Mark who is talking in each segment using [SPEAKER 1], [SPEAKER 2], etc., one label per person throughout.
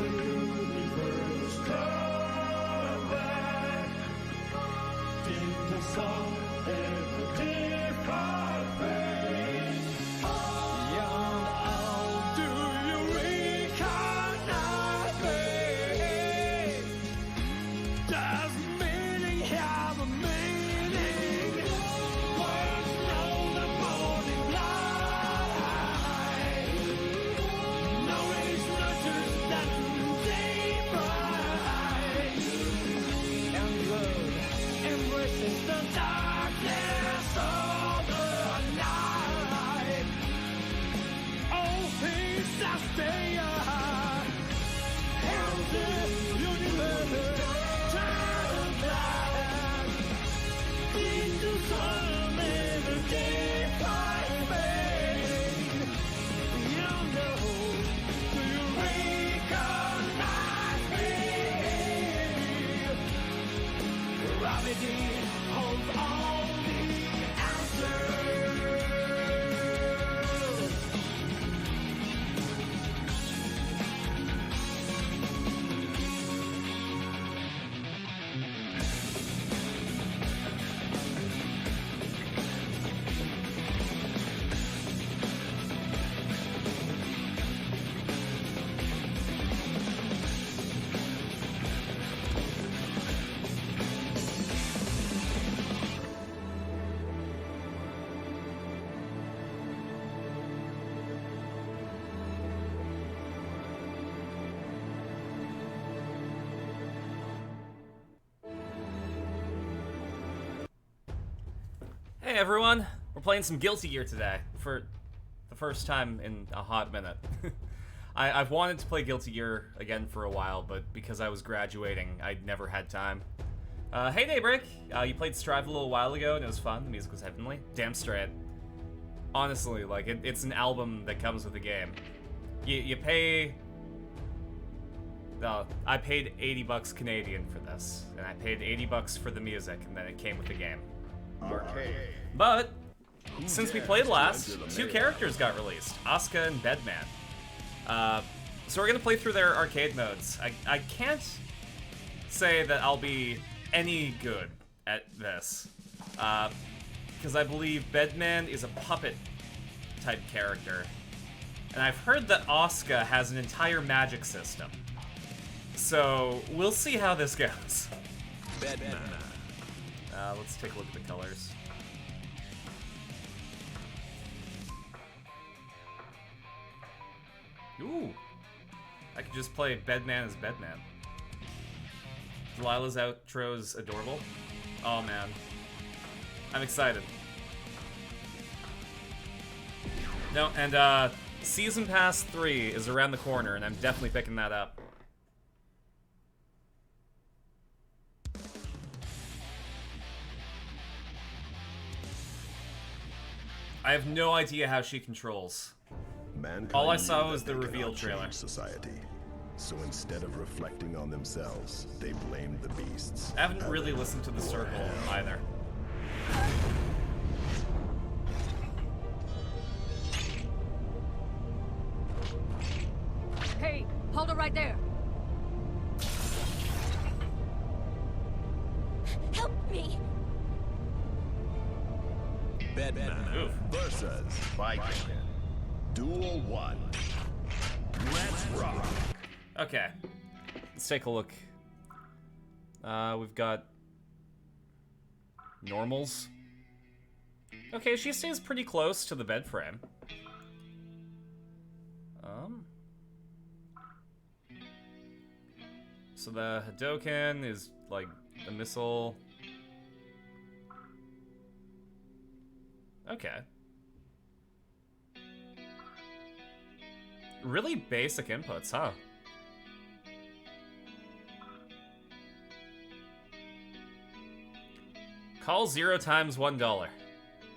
[SPEAKER 1] the universe comes. Hey everyone, we're playing some Guilty Gear today for the first time in a hot minute. I've wanted to play Guilty Gear again for a while, but because I was graduating, I'd never had time. Hey Daybreak, you played Strive a little while ago and it was fun, the music was heavenly. Damn straight. Honestly, like, it's an album that comes with the game. You pay... I paid 80 bucks Canadian for this, and I paid 80 bucks for the music, and then it came with the game.
[SPEAKER 2] Arcade.
[SPEAKER 1] But, since we played last, two characters got released, Asuka and Bedman. So we're gonna play through their arcade modes. I can't say that I'll be any good at this, because I believe Bedman is a puppet type character, and I've heard that Asuka has an entire magic system. So we'll see how this goes.
[SPEAKER 2] Bedman.
[SPEAKER 1] Let's take a look at the colors. Ooh, I could just play Bedman as Bedman. Delilah's outro's adorable. Oh man, I'm excited. No, and Season Pass 3 is around the corner, and I'm definitely picking that up. I have no idea how she controls. All I saw was the reveal trailer.
[SPEAKER 3] Society. So instead of reflecting on themselves, they blamed the beasts.
[SPEAKER 1] I haven't really listened to The Circle either.
[SPEAKER 4] Hey, hold it right there.
[SPEAKER 5] Help me!
[SPEAKER 2] Bedman versus Viking. Duel 1. Let's rock.
[SPEAKER 1] Okay, let's take a look. We've got normals. Okay, she stays pretty close to the bed frame. So the Hadoken is like the missile. Okay. Really basic inputs, huh? Call 0 times $1.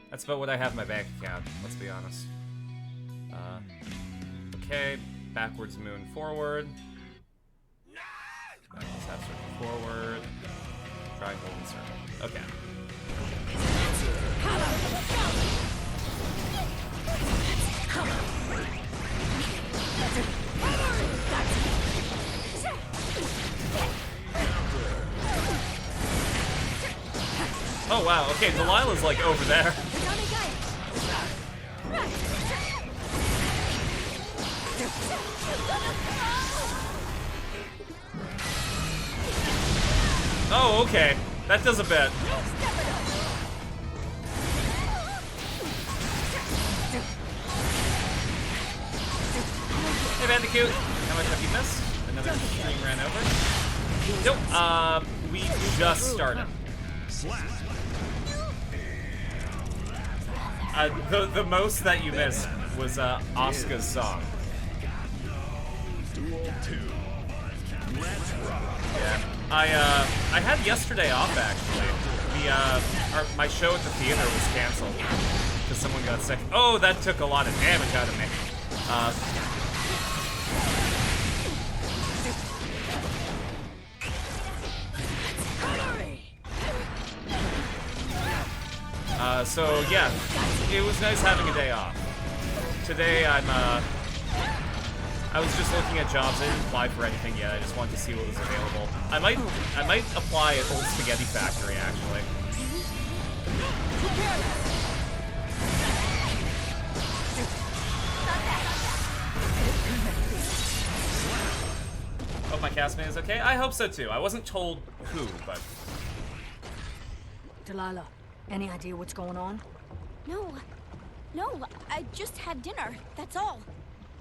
[SPEAKER 1] That's about what I have in my bank account, let's be honest. Okay, backwards moon forward. Backwards half circle forward. Triangle and circle. Okay. Oh wow, okay, Delilah's like over there. Oh, okay. That does a bit. Hey, Bandicoot. How much have you missed? Another stream ran over. Nope. We just started. The most that you missed was Asuka's song.
[SPEAKER 3] Duel 2.
[SPEAKER 2] Let's rock.
[SPEAKER 1] Yeah. I had yesterday off actually. My show at the theater was canceled because someone got sick. Oh, that took a lot of damage out of me. So yeah, it was nice having a day off. Today I was just looking at jobs. I didn't apply for anything yet. I just wanted to see what was available. I might apply at Old Spaghetti Factory actually. Hope my castmate is okay. I hope so too. I wasn't told who, but
[SPEAKER 4] Delilah, any idea what's going on?
[SPEAKER 5] No, I just had dinner, that's all.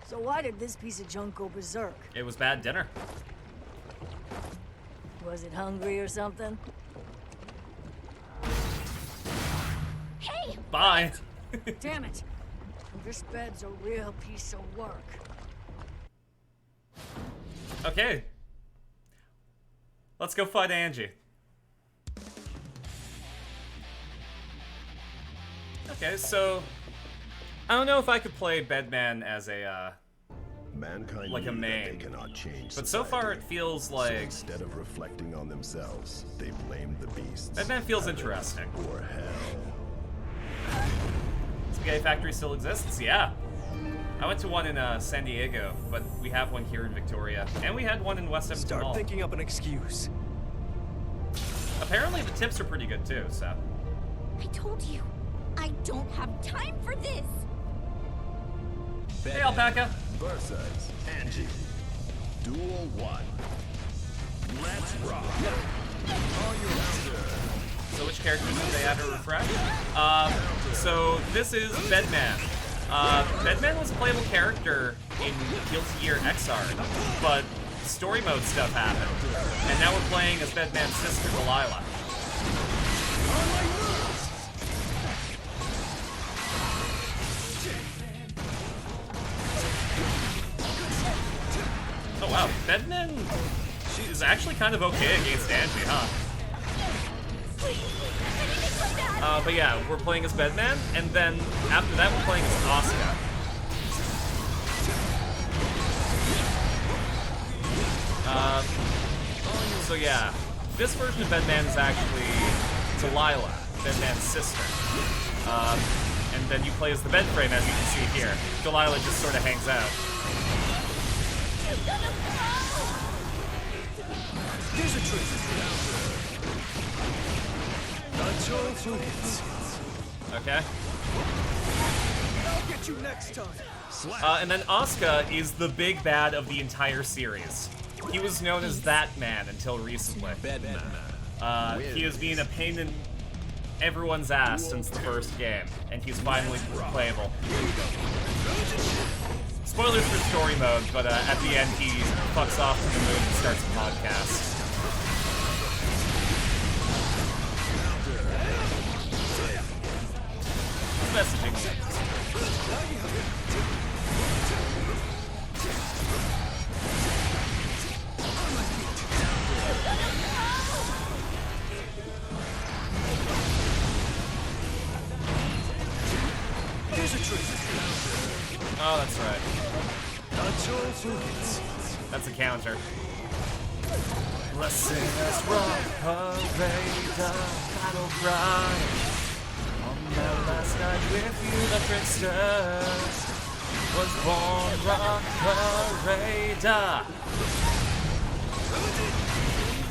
[SPEAKER 4] So why did this piece of junk go berserk?
[SPEAKER 1] it was bad dinner.
[SPEAKER 4] Was it hungry or something?
[SPEAKER 5] Hey,
[SPEAKER 1] Bye.
[SPEAKER 4] Damn it. This bed's a real piece of work.
[SPEAKER 1] Okay. Let's go fight Angie. Okay, so I don't know if I could play Bedman as a
[SPEAKER 3] Mankind
[SPEAKER 1] like a
[SPEAKER 3] knew that
[SPEAKER 1] main.
[SPEAKER 3] they cannot change
[SPEAKER 1] But so far it
[SPEAKER 3] society.
[SPEAKER 1] feels
[SPEAKER 3] So
[SPEAKER 1] like
[SPEAKER 3] instead of reflecting on themselves, they blamed the beasts.
[SPEAKER 1] Bedman feels
[SPEAKER 3] Heaven
[SPEAKER 1] interesting.
[SPEAKER 3] Or hell.
[SPEAKER 1] Spaghetti Factory still exists? Yeah. I went to one in San Diego, but we have one here in Victoria. And we had one in West Edmonton
[SPEAKER 6] Start
[SPEAKER 1] Mall.
[SPEAKER 6] thinking up an excuse.
[SPEAKER 1] Apparently the tips are pretty good too, so.
[SPEAKER 5] I told you, I don't have time for this.
[SPEAKER 1] Hey, Alpaca.
[SPEAKER 3] Versus Angie. Duel 1.
[SPEAKER 2] Let's rock.
[SPEAKER 1] So which characters did they add to refresh? So this is Bedman. Bedman was a playable character in Guilty Gear XR, but story mode stuff happened. And now we're playing as Bedman's sister, Delilah. Oh wow, Bedman, she is actually kind of okay against Angie, huh? But yeah, we're playing as Bedman, and then after that we're playing as Asuka. So yeah, this version of Bedman is actually Delilah, Bedman's sister. And then you play as the bed frame, as you can see here. Delilah just sort of hangs out.
[SPEAKER 6] Here's a trick. Nacho fluids.
[SPEAKER 1] Okay?
[SPEAKER 6] I'll get you next time.
[SPEAKER 1] And then Asuka is the big bad of the entire series. He was known as that man until recently.
[SPEAKER 2] Bedman.
[SPEAKER 1] He has been a pain in everyone's ass since the first game, and he's finally playable. Spoilers for story mode, but at the end he fucks off to the moon and starts a podcast. Messaging me.
[SPEAKER 6] Here's a trick.
[SPEAKER 1] Oh, that's right.
[SPEAKER 6] Nacho fluids.
[SPEAKER 1] That's a counter. Let's sing us rock parade, battle cry. On that last night with you, the trickster was born rock parade.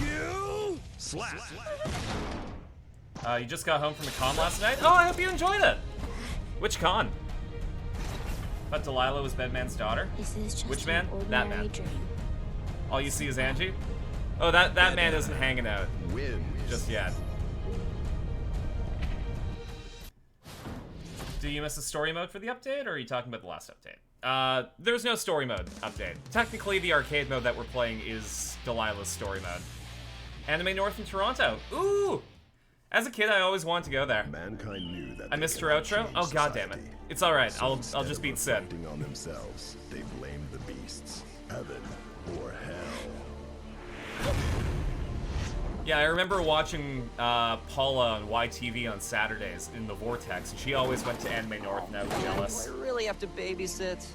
[SPEAKER 6] You.
[SPEAKER 2] Slap.
[SPEAKER 1] You just got home from the con last night? Oh, I hope you enjoyed it! Which con? But Delilah was Bedman's daughter?
[SPEAKER 5] This is just
[SPEAKER 1] Which man?
[SPEAKER 5] an
[SPEAKER 1] That
[SPEAKER 5] ordinary
[SPEAKER 1] man.
[SPEAKER 5] dream.
[SPEAKER 1] All you see is Angie? Oh, that man isn't hanging out
[SPEAKER 3] Wins.
[SPEAKER 1] just yet. Do you miss the story mode for the update, or are you talking about the last update? There's no story mode update. Technically, the arcade mode that we're playing is Delilah's story mode. Anime North in Toronto. Ooh! As a kid, I always wanted to go there.
[SPEAKER 3] Mankind knew that
[SPEAKER 1] I
[SPEAKER 3] they
[SPEAKER 1] missed her
[SPEAKER 3] cannot
[SPEAKER 1] outro?
[SPEAKER 3] change
[SPEAKER 1] Oh, god damn it.
[SPEAKER 3] society.
[SPEAKER 1] It's alright,
[SPEAKER 3] So
[SPEAKER 1] I'll
[SPEAKER 3] instead
[SPEAKER 1] just
[SPEAKER 3] of
[SPEAKER 1] beat Sid.
[SPEAKER 3] reflecting on themselves, they blamed the beasts. Heaven or hell.
[SPEAKER 1] Yeah, I remember watching Paula on YTV on Saturdays in the Vortex, and she always went to Anime North, and I was jealous.
[SPEAKER 7] Do I really have to babysit?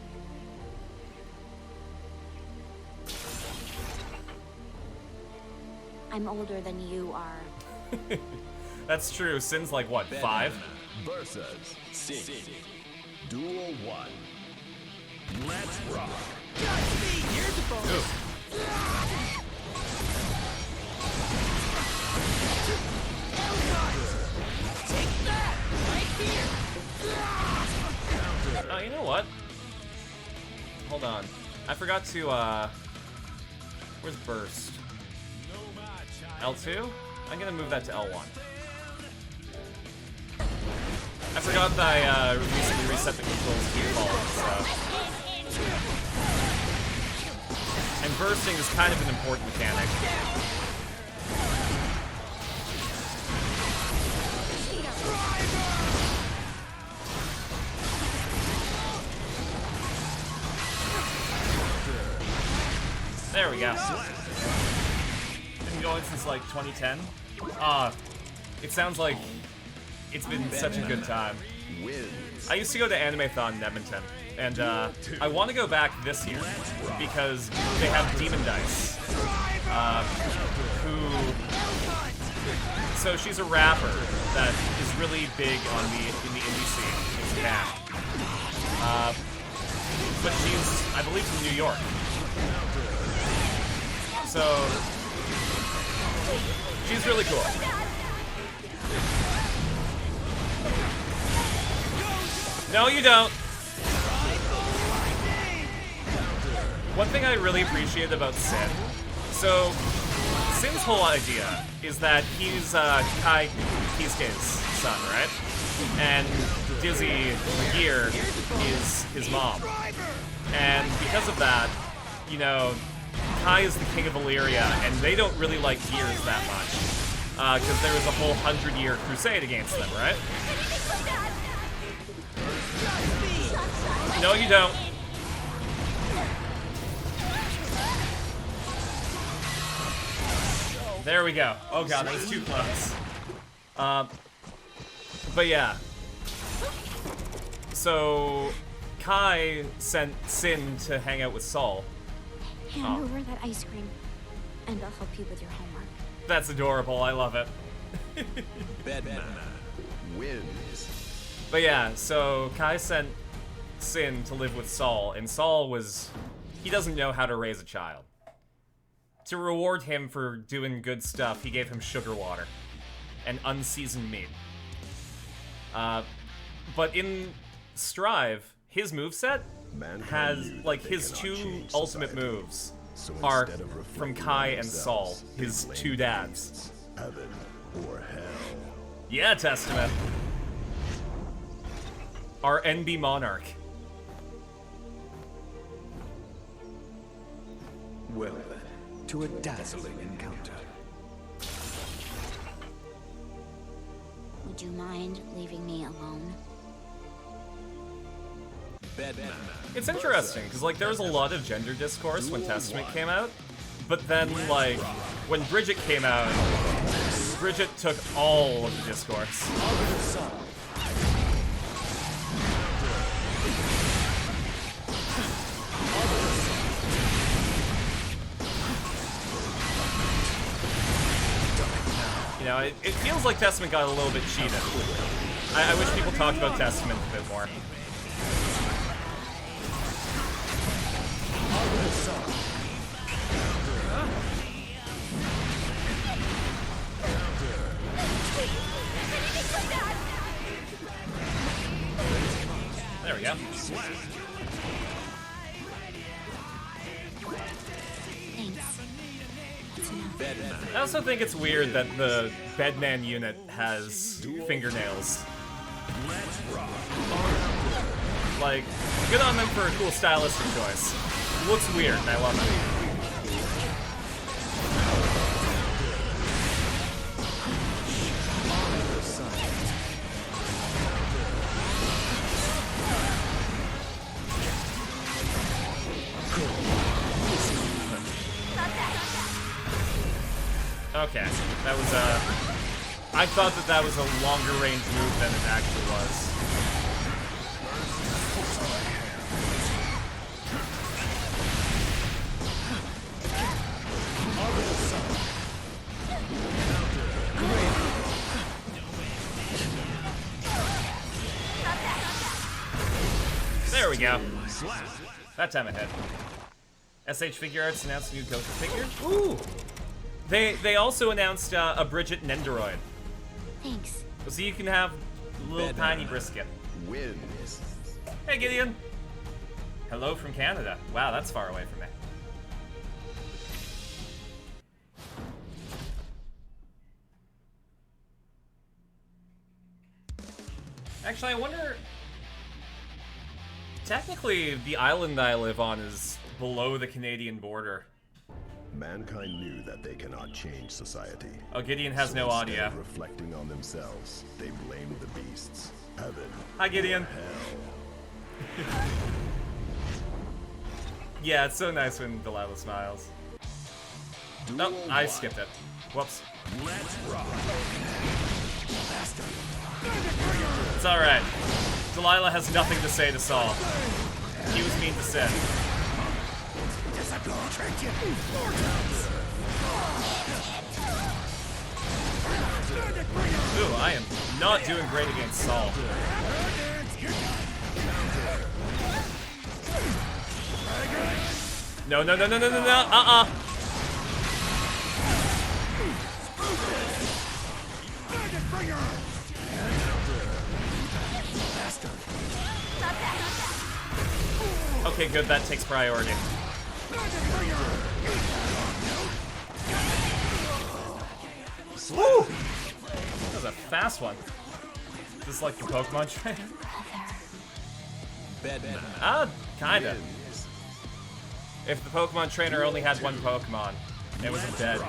[SPEAKER 5] I'm older than you are.
[SPEAKER 1] That's true. Sin's like, what, 5?
[SPEAKER 3] Versus Sin. Duel 1. Let's rock.
[SPEAKER 1] Oh, you know what? Hold on. I forgot to, where's Burst? L2? I'm gonna move that to L1. I forgot that I recently reset the controls to default, so... And bursting is kind of an important mechanic. There we go. Been going since like 2010. It sounds like it's been such a good time. I used to go to Animethon in Edmonton, and I want to go back this year because they have Demon Dice, so she's a rapper that is really big in the indie scene in Japan. But she's, I believe, from New York. So she's really cool. No, you don't. One thing I really appreciate about Sin, so Sin's whole idea is that he's Kai Kisuke's son, right? And Dizzy Gear is his mom. And because of that, you know, Kai is the king of Illyria, and they don't really like Gears that much. Because there was a whole 100-year crusade against them, right? No, you don't. There we go. Oh god, that was too close. But yeah. So, Kai sent Sin to hang out with Saul.
[SPEAKER 5] Hand over that ice cream, and I'll help you with your homework.
[SPEAKER 1] That's adorable. I love it.
[SPEAKER 6] Bedman
[SPEAKER 3] Wins.
[SPEAKER 1] But yeah, so Kai sent Sin to live with Saul, and Saul he doesn't know how to raise a child. To reward him for doing good stuff, he gave him sugar water and unseasoned meat. But in Strive, his moveset has, like, his two ultimate moves are from Kai and Saul, his two dads.
[SPEAKER 3] Heaven or hell.
[SPEAKER 1] Yeah, Testament. Our NB Monarch.
[SPEAKER 6] Well then, to a dazzling encounter.
[SPEAKER 5] Would you mind leaving me alone?
[SPEAKER 6] Bedman.
[SPEAKER 1] It's interesting, because, like, there was a lot of gender discourse when Testament came out, but then, like, when Bridget came out, Bridget took all of the discourse. You know, it feels like Testament got a little bit cheated. I wish people talked about Testament a bit more. There we go. I also think it's weird that the Bedman unit has fingernails. Like, good on them for a cool stylistic choice. Looks weird, and I love it. Okay, that was I thought that was a longer range move than it actually was. There we go. That time ahead. SH Figure Arts announced a new Goku figure. Ooh! They also announced a Bridget Nendoroid.
[SPEAKER 5] Thanks.
[SPEAKER 1] So you can have a little tiny brisket.
[SPEAKER 3] Wins.
[SPEAKER 1] Hey Gideon! Hello from Canada. Wow, that's far away from me. Actually, I wonder... Technically, the island I live on is below the Canadian border.
[SPEAKER 3] Mankind knew that they cannot change society.
[SPEAKER 1] Oh, Gideon has no
[SPEAKER 3] Instead
[SPEAKER 1] audio.
[SPEAKER 3] of reflecting on themselves, they blamed the beasts. Heaven.
[SPEAKER 1] Hi, Gideon.
[SPEAKER 3] Hell.
[SPEAKER 1] Yeah, it's so nice when Delilah smiles. Nope, I skipped it. Whoops.
[SPEAKER 2] Let's rock.
[SPEAKER 1] It's alright. Delilah has nothing to say to Saul. He was mean to Sin. Ooh, I am not doing great against Saul. No, no, no, no, no, no, no, Okay, good, that takes priority. Woo! That was a fast one. Is this like the Pokemon trainer?
[SPEAKER 6] Bedman.
[SPEAKER 1] Kinda. If the Pokemon trainer only had one Pokemon, it was a bed.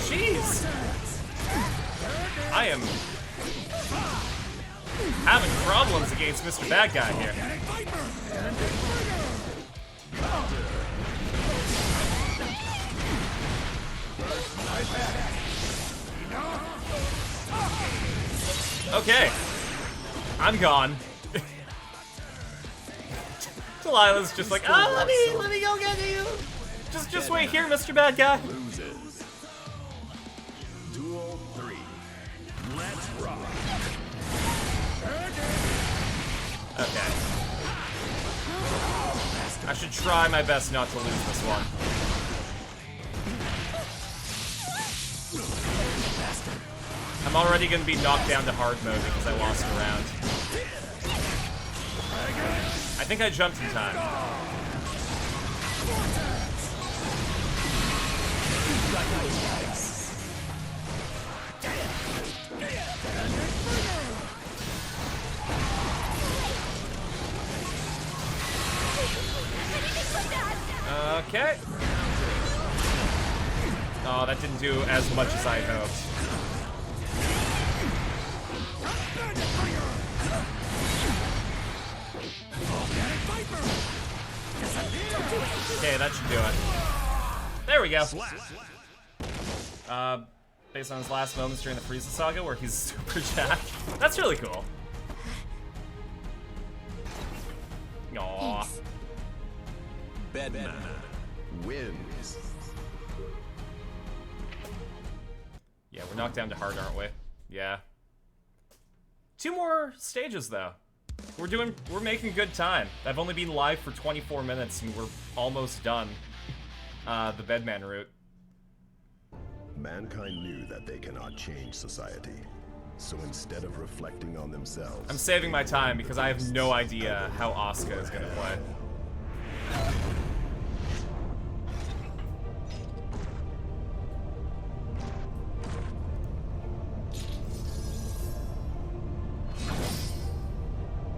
[SPEAKER 1] Jeez! I am having problems against Mr. Bad Guy here. Okay. I'm gone. Delilah's just like, let me go get you. Just wait here, Mr. Bad Guy.
[SPEAKER 3] Loses. Duel 3.
[SPEAKER 2] Let's rock.
[SPEAKER 1] Okay. I should try my best not to lose this one. I'm already gonna be knocked down to hard mode because I lost a round. I think I jumped in time. Okay. Oh, that didn't do as much as I hoped. Okay, that should do it. There we go. Based on his last moments during the Frieza saga where he's super jacked. That's really cool. Aww.
[SPEAKER 6] Bedman
[SPEAKER 3] Wins.
[SPEAKER 1] Yeah, we're knocked down to hard, aren't we? Yeah. 2 more stages though. We're making good time. I've only been live for 24 minutes and we're almost done the Bedman route.
[SPEAKER 3] Mankind knew that they cannot change society. So instead of reflecting on themselves,
[SPEAKER 1] I'm saving my time because I have no idea how Asuka is gonna play.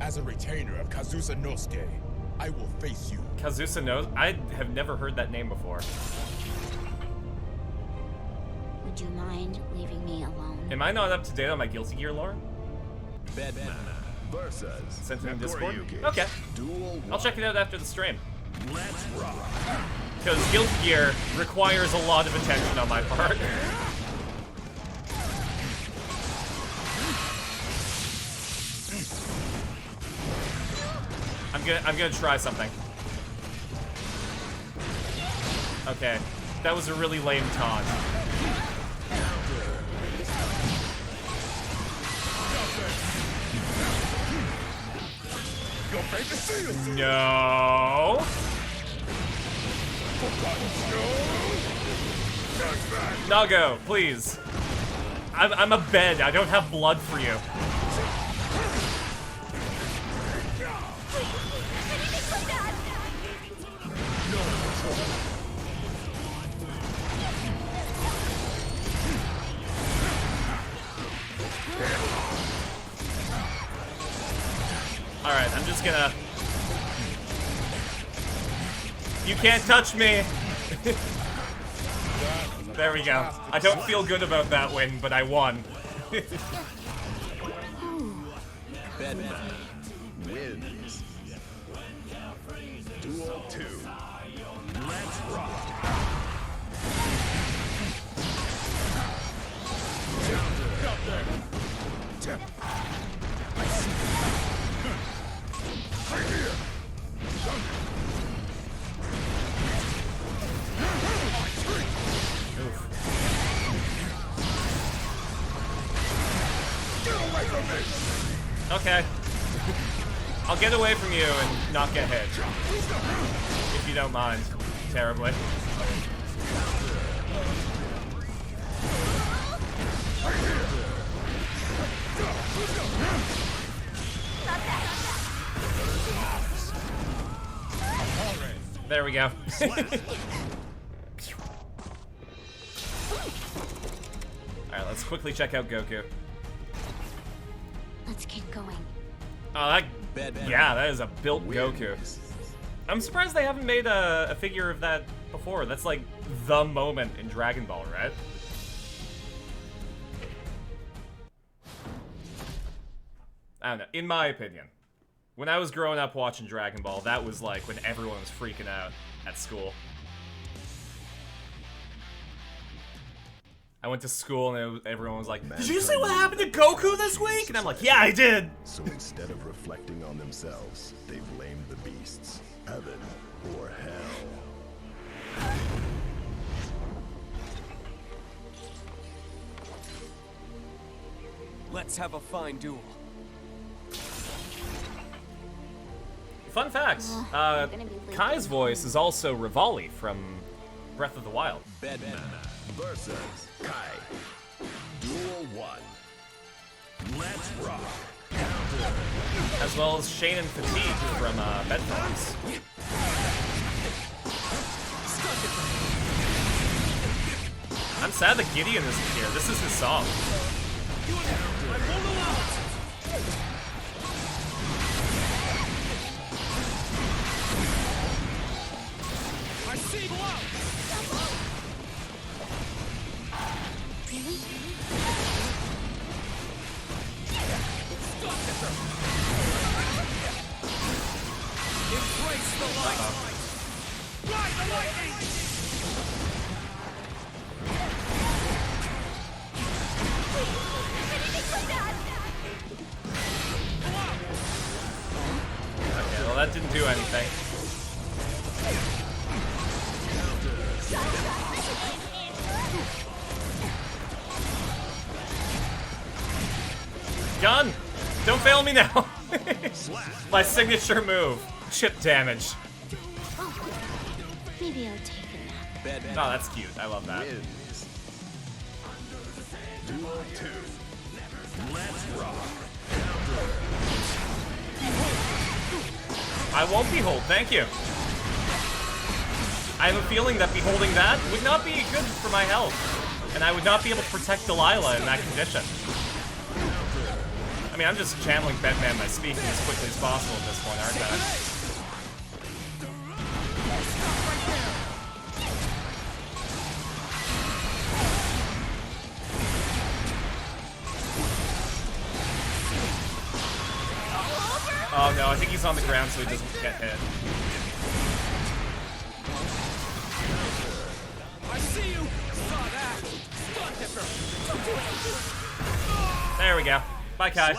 [SPEAKER 2] As a retainer of Kazusa Nosuke, I will face you.
[SPEAKER 1] Kazusa knows? I have never heard that name before.
[SPEAKER 5] Would you mind leaving me alone?
[SPEAKER 1] Am I not up to date on my Guilty Gear lore?
[SPEAKER 6] Bedman
[SPEAKER 3] versus
[SPEAKER 1] Sent it in Discord?
[SPEAKER 3] Noriyuki.
[SPEAKER 1] Okay.
[SPEAKER 3] Duel
[SPEAKER 1] I'll check it out after the stream.
[SPEAKER 2] Let's rock.
[SPEAKER 1] Because Guilty Gear requires a lot of attention on my part. I'm gonna try something. Okay. That was a really lame taunt. No. Nago, please. I'm a bed. I don't have blood for you. Alright, I'm just gonna... You can't touch me! There we go. I don't feel good about that win, but I won.
[SPEAKER 6] Bedman
[SPEAKER 3] wins. Duel 2. Let's rock.
[SPEAKER 1] Okay. I'll get away from you and not get hit. If you don't mind. Terribly. There we go. Alright, let's quickly check out Goku.
[SPEAKER 5] Let's get going.
[SPEAKER 1] Oh, that...
[SPEAKER 6] Bedman.
[SPEAKER 1] Yeah, that is a built Goku. I'm surprised they haven't made a figure of that before. That's like the moment in Dragon Ball, right? I don't know. In my opinion, when I was growing up watching Dragon Ball, that was like when everyone was freaking out at school. I went to school and everyone was like, "Did you see what happened to Goku this week?" And I'm like, "Yeah, I did."
[SPEAKER 3] So instead of reflecting on themselves, they blame the beasts, heaven or hell.
[SPEAKER 6] Let's have a fine duel.
[SPEAKER 1] Fun fact, Kai's voice is also Rivali from Breath of the Wild.
[SPEAKER 6] Bedman
[SPEAKER 3] versus Kai. Duel 1. Let's rock.
[SPEAKER 1] As well as Shane and Fatigue from Bedman. I'm sad that Gideon isn't here. This is his song.
[SPEAKER 6] I see love.
[SPEAKER 5] Really?
[SPEAKER 6] Embrace the light. Ride the lightning.
[SPEAKER 1] Okay, well that didn't do anything. Gun! Don't fail me now! My signature move. Chip damage.
[SPEAKER 5] Maybe I'll take a nap.
[SPEAKER 1] Oh, that's cute. I love that.
[SPEAKER 3] Wins. Duel 2. Let's rock.
[SPEAKER 1] I won't behold, thank you. I have a feeling that beholding that would not be good for my health. And I would not be able to protect Delilah in that condition. I mean, I'm just channeling Bedman by speaking as quickly as possible at this point, aren't I? Oh no, I think he's on the ground so he doesn't get hit.
[SPEAKER 6] I see you. Saw that.
[SPEAKER 1] There we go. Bye, Kai.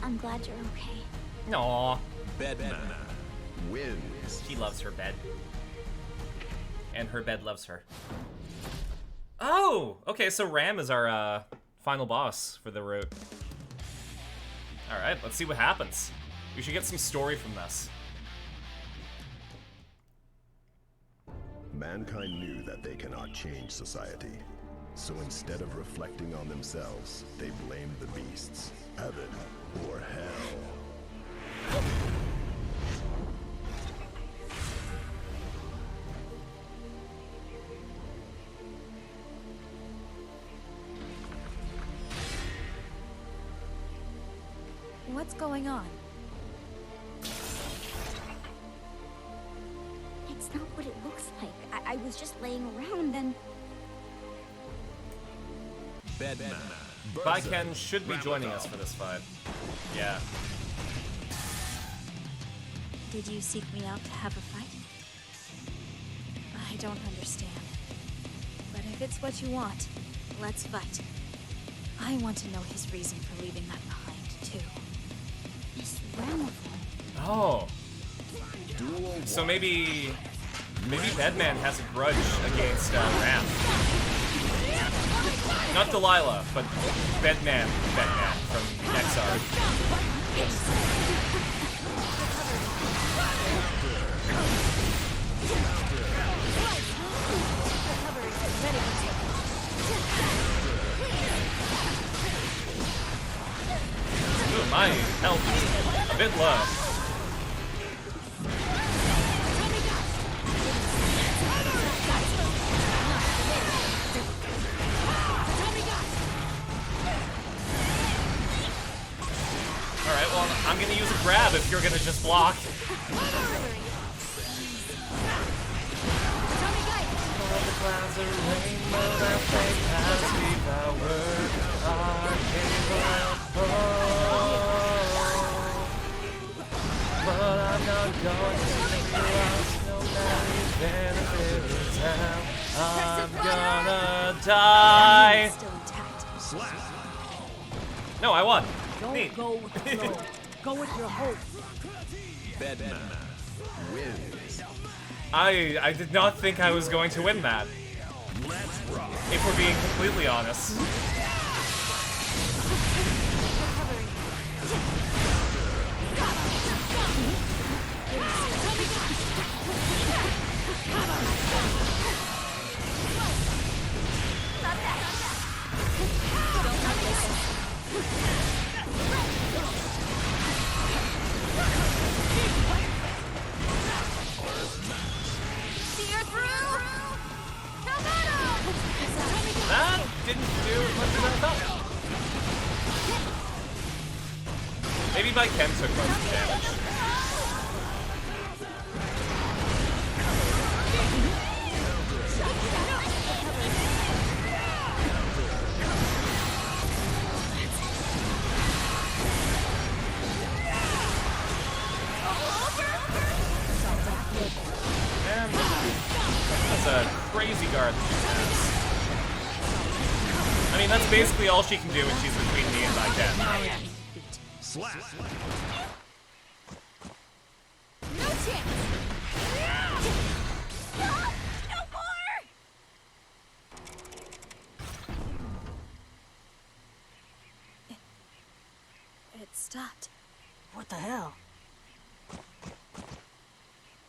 [SPEAKER 5] I'm glad you're okay.
[SPEAKER 1] Aww.
[SPEAKER 6] Bedman
[SPEAKER 3] Wins.
[SPEAKER 1] She loves her bed. And her bed loves her. Oh! Okay, so Ram is our final boss for the route. Alright, let's see what happens. We should get some story from this.
[SPEAKER 3] Mankind knew that they cannot change society. So instead of reflecting on themselves, they blamed the beasts, heaven or hell.
[SPEAKER 4] What's going on?
[SPEAKER 5] It's not what it looks like. I was just laying around, then
[SPEAKER 6] Bedman.
[SPEAKER 1] Baiken should be joining us for this fight. Yeah.
[SPEAKER 5] Did you seek me out to have a fight? I don't understand. But if it's what you want, let's fight. I want to know his reason for leaving that behind, too.
[SPEAKER 7] Miss Ramble.
[SPEAKER 1] Oh. So maybe Bedman has a grudge against Ram. Not Delilah, but Bedman from XR. Ooh, my health is a bit low. Alright, well, I'm gonna use a grab if you're gonna just block. All the clouds are rainbow that they pass devoured are capable. But I'm not going to trust no matter benefit is hell. I'm gonna die.
[SPEAKER 5] Still intact.
[SPEAKER 1] No, I won.
[SPEAKER 4] Don't go with the flow. Go with your hope.
[SPEAKER 6] Bedman wins.
[SPEAKER 1] I did not think I was going to win that. If we're being completely honest. That didn't do as much as I thought. Maybe by Ken took most of the damage. And that's a crazy guard that she has. I mean, that's basically all she can do when she's between me and Baiken.
[SPEAKER 6] Slap.
[SPEAKER 5] No chance! No more! It stopped.
[SPEAKER 4] What the hell?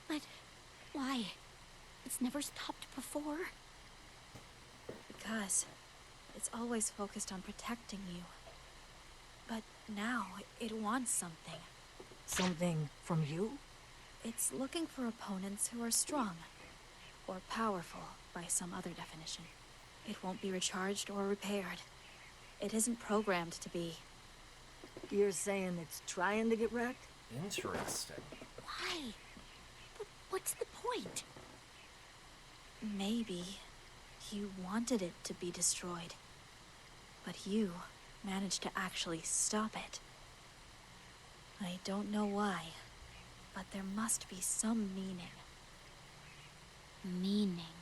[SPEAKER 7] But why? It's never stopped before.
[SPEAKER 5] Because it's always focused on protecting you. But now it wants something.
[SPEAKER 4] Something from you?
[SPEAKER 5] It's looking for opponents who are strong or powerful by some other definition. It won't be recharged or repaired. It isn't programmed to be.
[SPEAKER 4] You're saying it's trying to get wrecked?
[SPEAKER 1] Interesting.
[SPEAKER 7] Why? But what's the point?
[SPEAKER 5] Maybe you wanted it to be destroyed, but you managed to actually stop it. I don't know why, but there must be some meaning.
[SPEAKER 7] Meaning.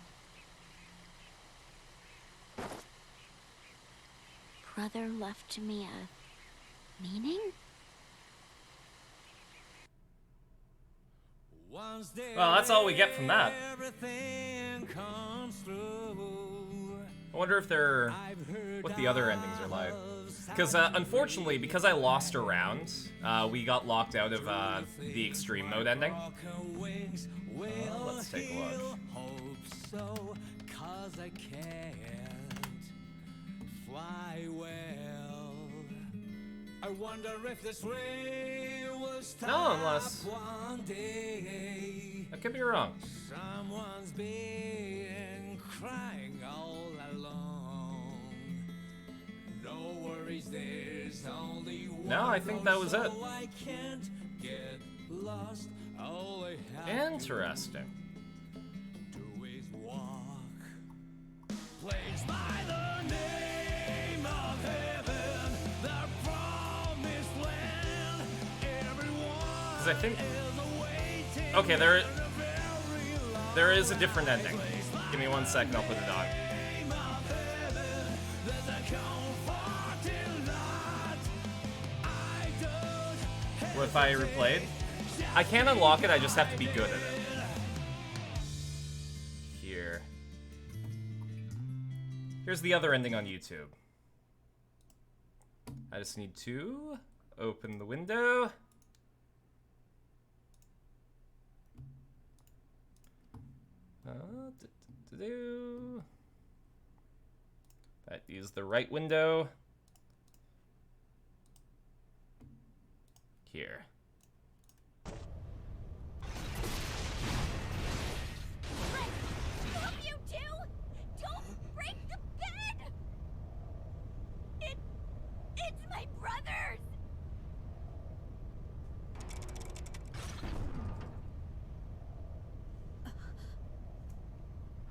[SPEAKER 7] Brother left me a meaning?
[SPEAKER 1] Well, that's all we get from that. I wonder if they're... what the other endings are like. Because, unfortunately, because I lost a round, we got locked out of the extreme mode ending. Let's take a look.
[SPEAKER 8] I wonder if this way will stop
[SPEAKER 1] No, unless...
[SPEAKER 8] one day.
[SPEAKER 1] I could be wrong.
[SPEAKER 8] Someone's been crying all along. No worries, there's only one.
[SPEAKER 1] No, I think that was it.
[SPEAKER 8] so I can't get lost. All I have
[SPEAKER 1] Interesting.
[SPEAKER 8] to do is walk. Plagued by the name
[SPEAKER 1] Because I think... Okay, there is a different ending. Give me 1 second, I'll put it on. What if I replayed? I can't unlock it, I just have to be good at it. Here. Here's the other ending on YouTube. I just need to open the window. That is the right window. Here.
[SPEAKER 7] Stop, you two! Don't break the bed! It's my brother's!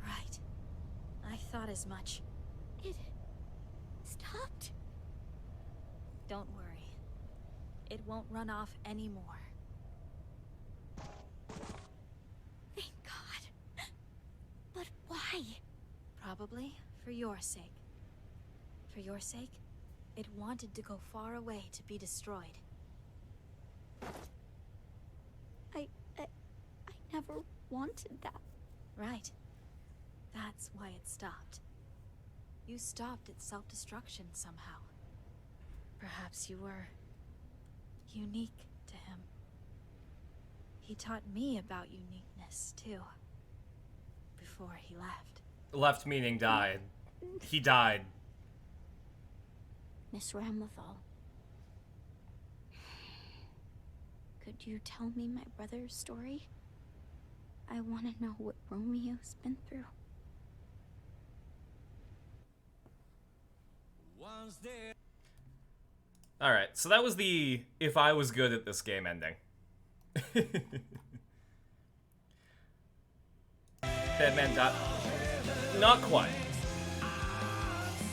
[SPEAKER 5] Right. I thought as much.
[SPEAKER 7] It stopped.
[SPEAKER 5] Don't worry. It won't run off anymore.
[SPEAKER 7] Thank God. But why?
[SPEAKER 5] Probably for your sake. For your sake, it wanted to go far away to be destroyed.
[SPEAKER 7] I never wanted that.
[SPEAKER 5] Right. That's why it stopped. You stopped its self-destruction somehow. Perhaps you were unique to him. He taught me about uniqueness, too. Before he left.
[SPEAKER 1] Left meaning died. He died.
[SPEAKER 7] Miss Ramlethal. Could you tell me my brother's story? I want to know what Romeo's been through.
[SPEAKER 1] Alright, so that was the if I was good at this game ending. Bedman died. Not quite.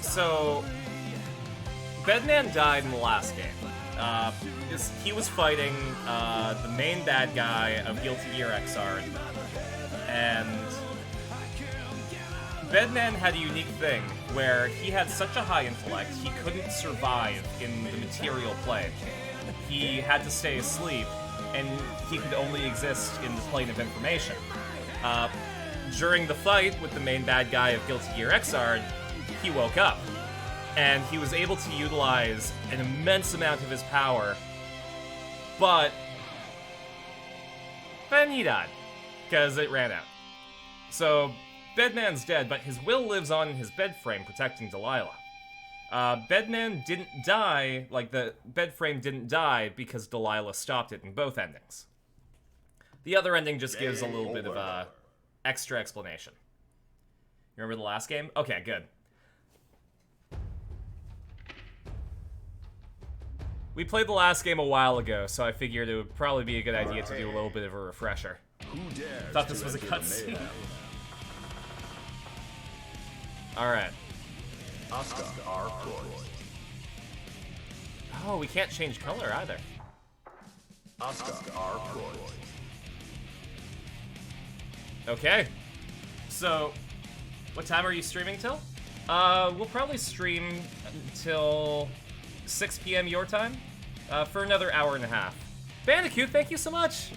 [SPEAKER 1] So, Bedman died in the last game. He was fighting the main bad guy of Guilty Gear Xrd, and Bedman had a unique thing where he had such a high intellect, he couldn't survive in the material plane. He had to stay asleep, and he could only exist in the plane of information. During the fight with the main bad guy of Guilty Gear Xrd, he woke up, and he was able to utilize an immense amount of his power, but then he died, because it ran out. So, Bedman's dead, but his will lives on in his bed frame, protecting Delilah. Bedman didn't die, like the bed frame didn't die because Delilah stopped it in both endings. The other ending just gives a little bit of extra explanation. You remember the last game? Okay, good. We played the last game a while ago, so I figured it would probably be a good idea to do a little bit of a refresher. Thought this was a cutscene. Alright.
[SPEAKER 3] Asuka R. Court.
[SPEAKER 1] Oh, we can't change color either.
[SPEAKER 3] Asuka R. Court.
[SPEAKER 1] Okay. So, what time are you streaming till? We'll probably stream until 6 p.m. your time, for another hour and a half. Bandicoot, thank you so much!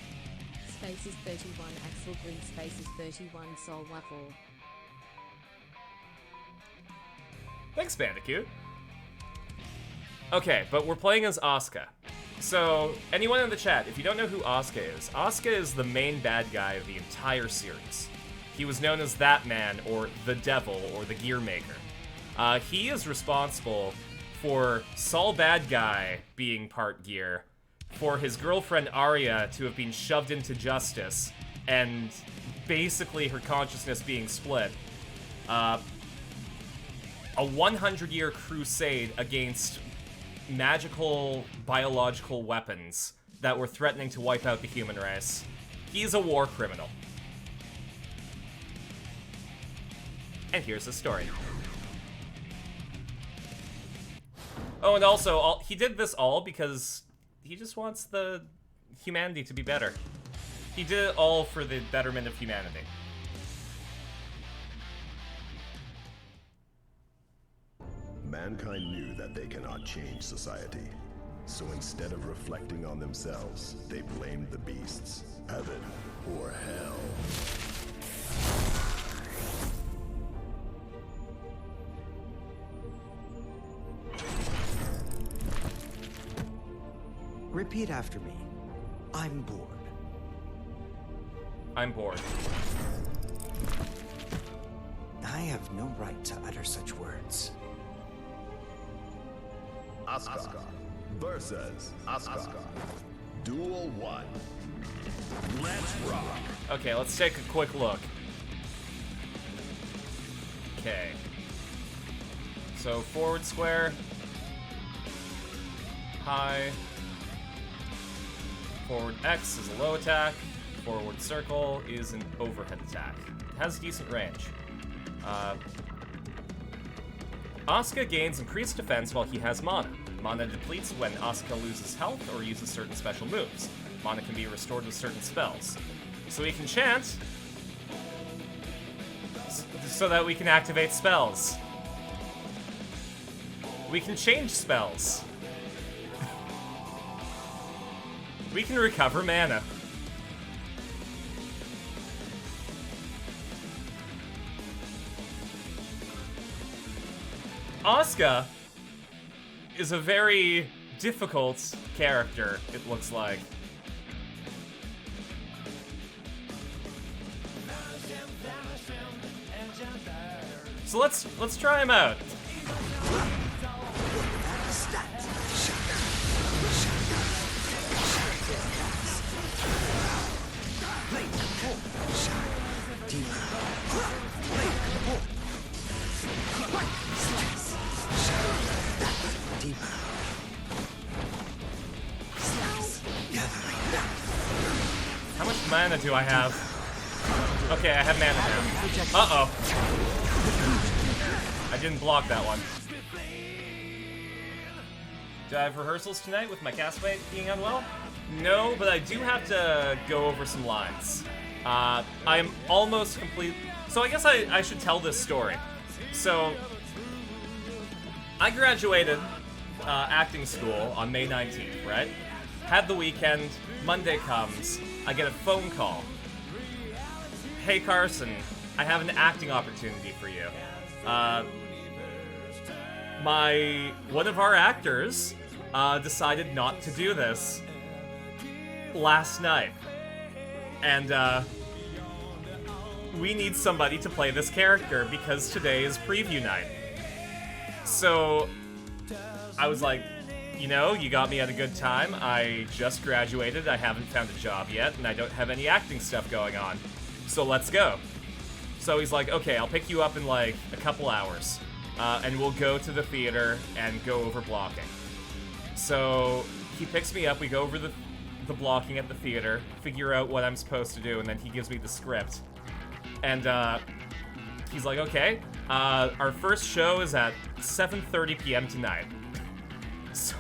[SPEAKER 9] Spaces 31, Axel Green Spaces 31, Soul Waffle.
[SPEAKER 1] Thanks, Bandicoot. Okay, but we're playing as Asuka. So, anyone in the chat, if you don't know who Asuka is the main bad guy of the entire series. He was known as that man, or the devil, or the gear maker. He is responsible for Saul Bad Guy being part gear, for his girlfriend Arya to have been shoved into justice, and basically her consciousness being split. A 100-year crusade against magical biological weapons that were threatening to wipe out the human race. He's a war criminal. And here's the story. Oh, and also, he did this all because he just wants the humanity to be better. He did it all for the betterment of humanity.
[SPEAKER 3] Mankind knew that they cannot change society. So instead of reflecting on themselves, they blamed the beasts. Heaven or hell.
[SPEAKER 6] Repeat after me. I'm bored.
[SPEAKER 1] I'm bored.
[SPEAKER 6] I have no right to utter such words.
[SPEAKER 3] Asuka versus Asuka. Duel 1. Let's rock.
[SPEAKER 1] Okay, let's take a quick look. Okay. So forward square. High. Forward X is a low attack. Forward circle is an overhead attack. It has decent range. Asuka gains increased defense while he has mana. Mana depletes when Asuka loses health or uses certain special moves. Mana can be restored with certain spells. So we can chant so that we can activate spells. We can change spells. We can recover mana. Asuka is a very difficult character, it looks like. So let's try him out. How much mana do I have? Okay, I have mana now. Uh-oh. I didn't block that one. Do I have rehearsals tonight with my castmate being unwell? No, but I do have to go over some lines. I'm almost complete. So I guess I should tell this story. So, I graduated acting school on May 19th, right? Had the weekend, Monday comes, I get a phone call. Hey Carson, I have an acting opportunity for you. One of our actors decided not to do this last night. And we need somebody to play this character because today is preview night. So I was like, you know, you got me at a good time. I just graduated, I haven't found a job yet, and I don't have any acting stuff going on. So let's go. So he's like, okay, I'll pick you up in like a couple hours. And we'll go to the theater and go over blocking. So he picks me up, we go over the blocking at the theater, figure out what I'm supposed to do, and then he gives me the script. And he's like, okay, our first show is at 7:30 p.m. tonight. So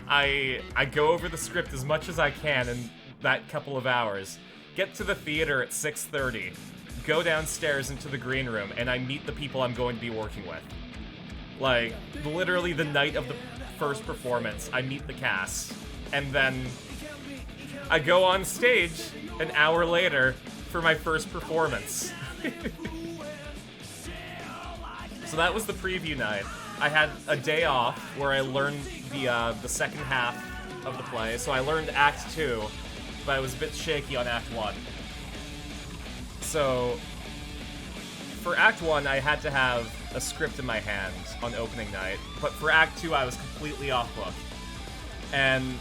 [SPEAKER 1] I go over the script as much as I can in that couple of hours, get to the theater at 6:30, go downstairs into the green room, and I meet the people I'm going to be working with. Like, literally the night of the first performance, I meet the cast, and then I go on stage an hour later for my first performance. So that was the preview night. I had a day off where I learned the second half of the play, so I learned Act 2, but I was a bit shaky on Act 1. So, for Act 1, I had to have a script in my hand on opening night, but for Act 2, I was completely off book. And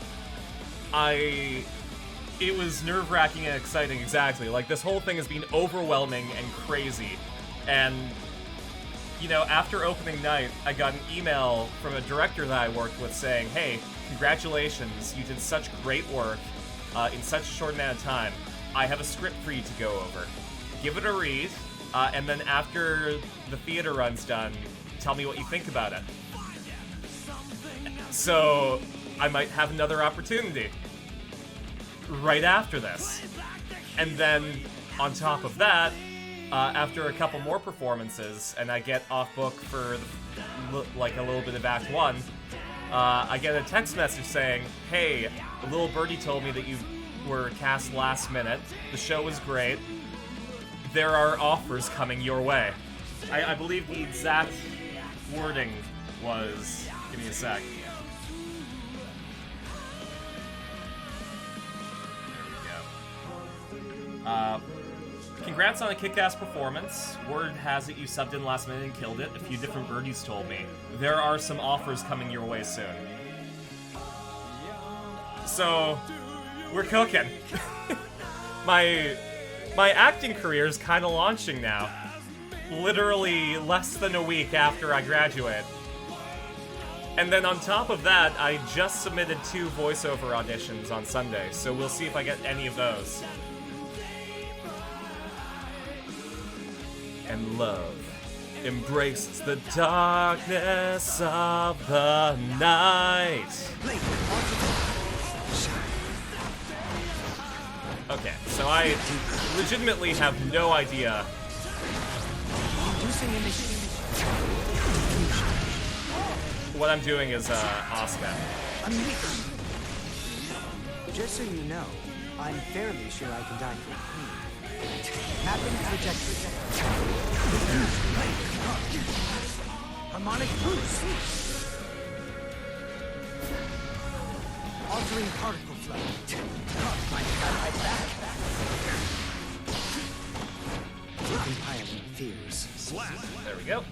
[SPEAKER 1] it was nerve-wracking and exciting, exactly. Like, this whole thing has been overwhelming and crazy. And, you know, after opening night, I got an email from a director that I worked with saying, hey, congratulations, you did such great work in such a short amount of time. I have a script for you to go over. Give it a read, and then after the theater run's done, tell me what you think about it. So, I might have another opportunity. right after this. And then, on top of that, after a couple more performances, and I get off book for like a little bit of Act 1, I get a text message saying, "Hey, a little birdie told me that you were cast last minute. The show was great. There are offers coming your way." I believe the exact wording was... Give me a sec. There we go. Congrats on a kick-ass performance. Word has it you subbed in last minute and killed it. A few different birdies told me. There are some offers coming your way soon. So, we're cooking. My acting career is kind of launching now. Literally less than a week after I graduate. And then on top of that, I just submitted 2 voiceover auditions on Sunday, so we'll see if I get any of those. And love embraces the darkness of the night. Okay, so I legitimately have no idea. What I'm doing is Asuka.
[SPEAKER 10] Just so you know, I'm fairly sure I can die for Queen. Mapping trajectory. Harmonic boost. Altering particle flow. My back. Compiling fears.
[SPEAKER 1] There we go.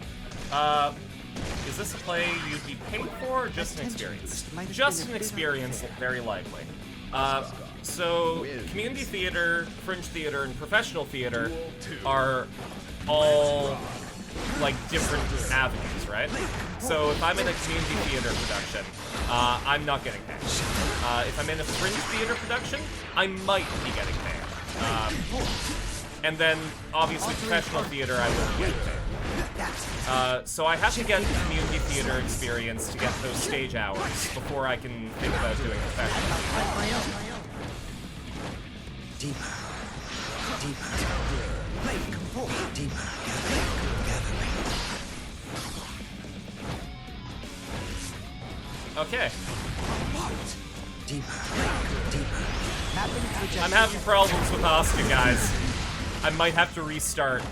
[SPEAKER 1] Is this a play you'd be paid for, or just an experience? Just an experience, very likely. So, community theater, fringe theater, and professional theater are all, like, different avenues, right? So, if I'm in a community theater production, I'm not getting paid. If I'm in a fringe theater production, I might be getting paid. And then, obviously, professional theater, I will get paid. So I have to get community theater experience to get those stage hours before I can think about doing professional theater. Okay. I'm having problems with Asuka, guys. I might have to restart.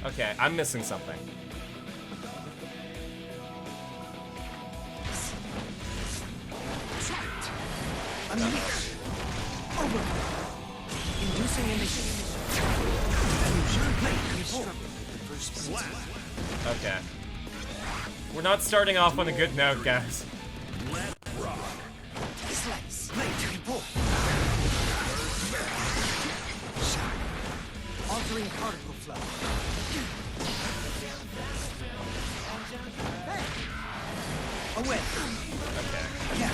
[SPEAKER 1] Okay, I'm missing something. Okay. We're not starting off on a good note, guys.
[SPEAKER 10] Altering particle flow. Away.
[SPEAKER 1] Okay.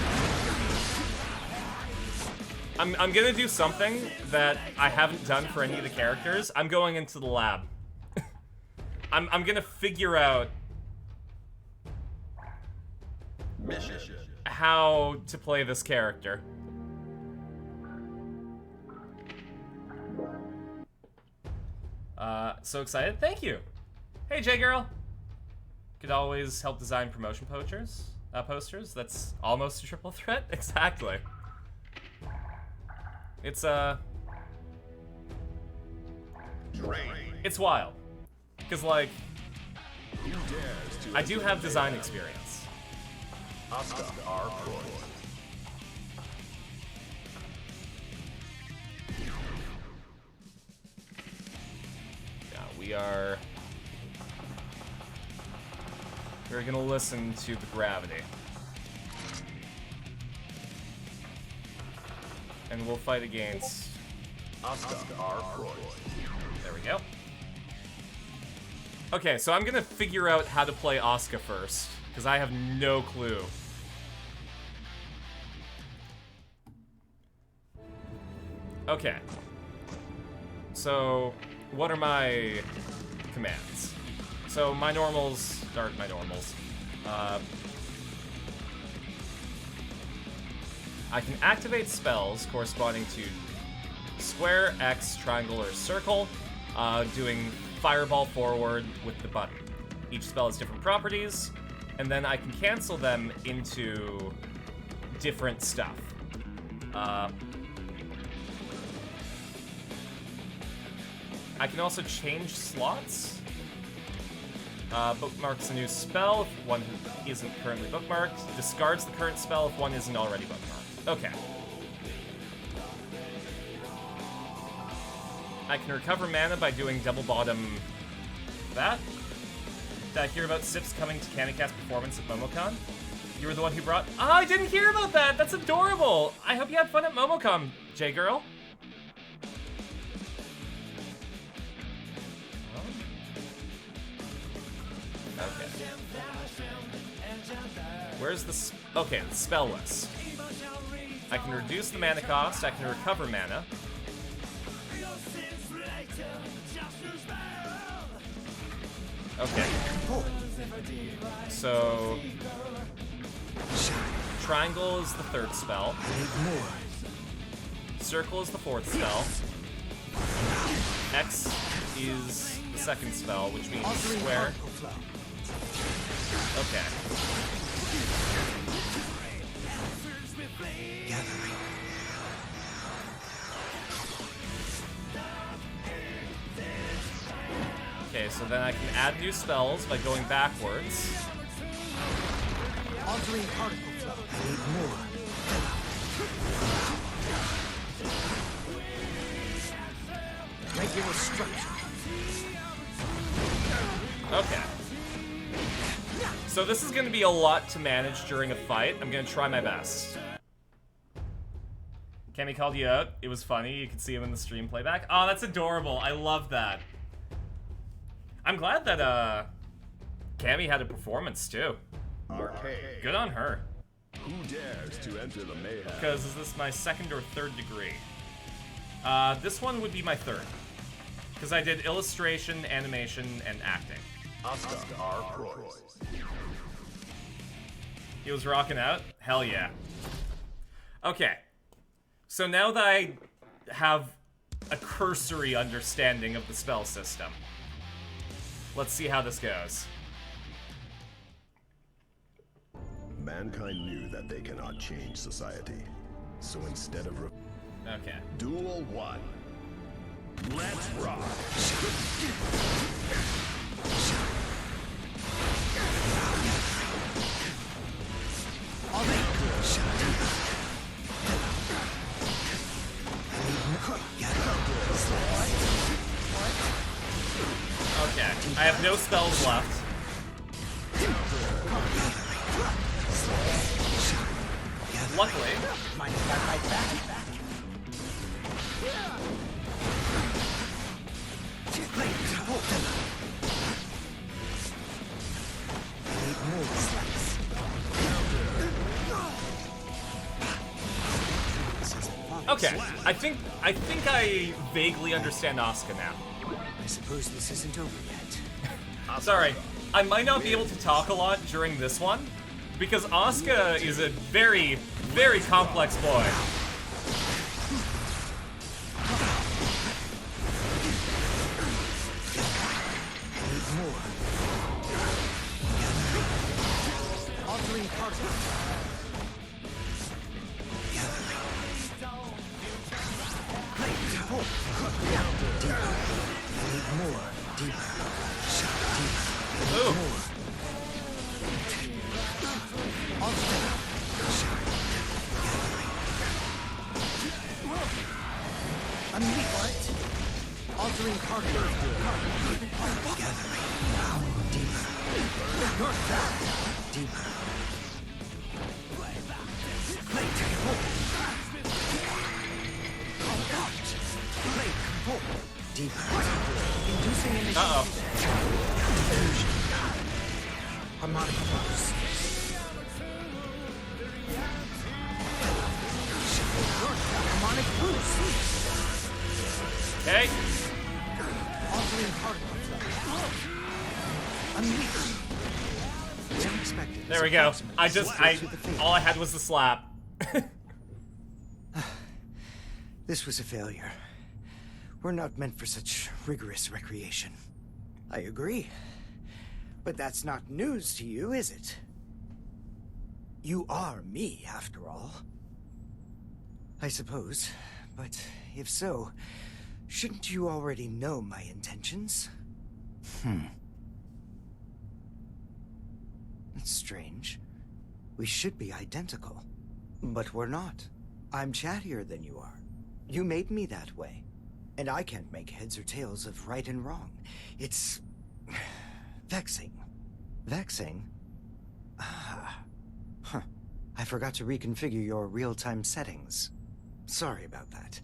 [SPEAKER 1] I'm gonna do something that I haven't done for any of the characters. I'm going into the lab. I'm gonna figure out how to play this character. So excited. Thank you. Hey, J-Girl. Could always help design promotion posters. That's almost a triple threat. Exactly. It's wild. Because, like, I do have design experience.
[SPEAKER 3] Asuka R.
[SPEAKER 1] We're gonna listen to the gravity. And we'll fight against
[SPEAKER 3] Asuka R.
[SPEAKER 1] There we go. Okay, so I'm gonna figure out how to play Asuka first, because I have no clue. Okay. So, what are my commands? So my normals are my normals. I can activate spells corresponding to square, X, triangle, or circle, doing fireball forward with the button. Each spell has different properties, and then I can cancel them into different stuff. I can also change slots. Bookmarks a new spell if one isn't currently bookmarked. Discards the current spell if one isn't already bookmarked. Okay. I can recover mana by doing double bottom that. Did I hear about Sips coming to Kamikaze performance at MomoCon? You were the one who brought... Oh, I didn't hear about that! That's adorable! I hope you had fun at MomoCon, J-Girl. Okay. Where's the... Okay, the spell list. I can reduce the mana cost, I can recover mana. Okay. So... Triangle is the third spell. Circle is the fourth spell. X is the second spell, which means square. Okay. Okay, so then I can add new spells by going backwards.
[SPEAKER 10] Altering particle flow. I need more. Regular structure.
[SPEAKER 1] Okay. So this is going to be a lot to manage during a fight. I'm going to try my best. Cammy called you out. It was funny. You can see him in the stream playback. Oh, that's adorable. I love that. I'm glad that Cammy had a performance too.
[SPEAKER 3] Arcade.
[SPEAKER 1] Good on her.
[SPEAKER 3] Who dares to enter the mayhem?
[SPEAKER 1] Because is this my second or third degree? This one would be my third. Because I did illustration, animation, and acting.
[SPEAKER 3] Asuka, our Croix.
[SPEAKER 1] He was rocking out? Hell yeah. Okay. So now that I have a cursory understanding of the spell system, let's see how this goes.
[SPEAKER 3] Mankind knew that they cannot change society. So instead of...
[SPEAKER 1] Okay.
[SPEAKER 3] Duel 1. Let's rock!
[SPEAKER 1] Okay, I have no spells left. Luckily. Okay, I think I vaguely understand Asuka now.
[SPEAKER 10] I suppose this isn't over yet.
[SPEAKER 1] Sorry, I might not be able to talk a lot during this one, because Asuka is a very, very complex boy.
[SPEAKER 10] crystalline particles left. Unleash. Unexpected.
[SPEAKER 1] There we go. All I had was the slap.
[SPEAKER 10] This was a failure. We're not meant for such rigorous recreation. I agree. But that's not news to you, is it? You are me, after all. I suppose. But if so, shouldn't you already know my intentions? That's strange. We should be identical. But we're not. I'm chattier than you are. You made me that way. And I can't make heads or tails of right and wrong. It's... vexing. Vexing? I forgot to reconfigure your real-time settings. Sorry about that.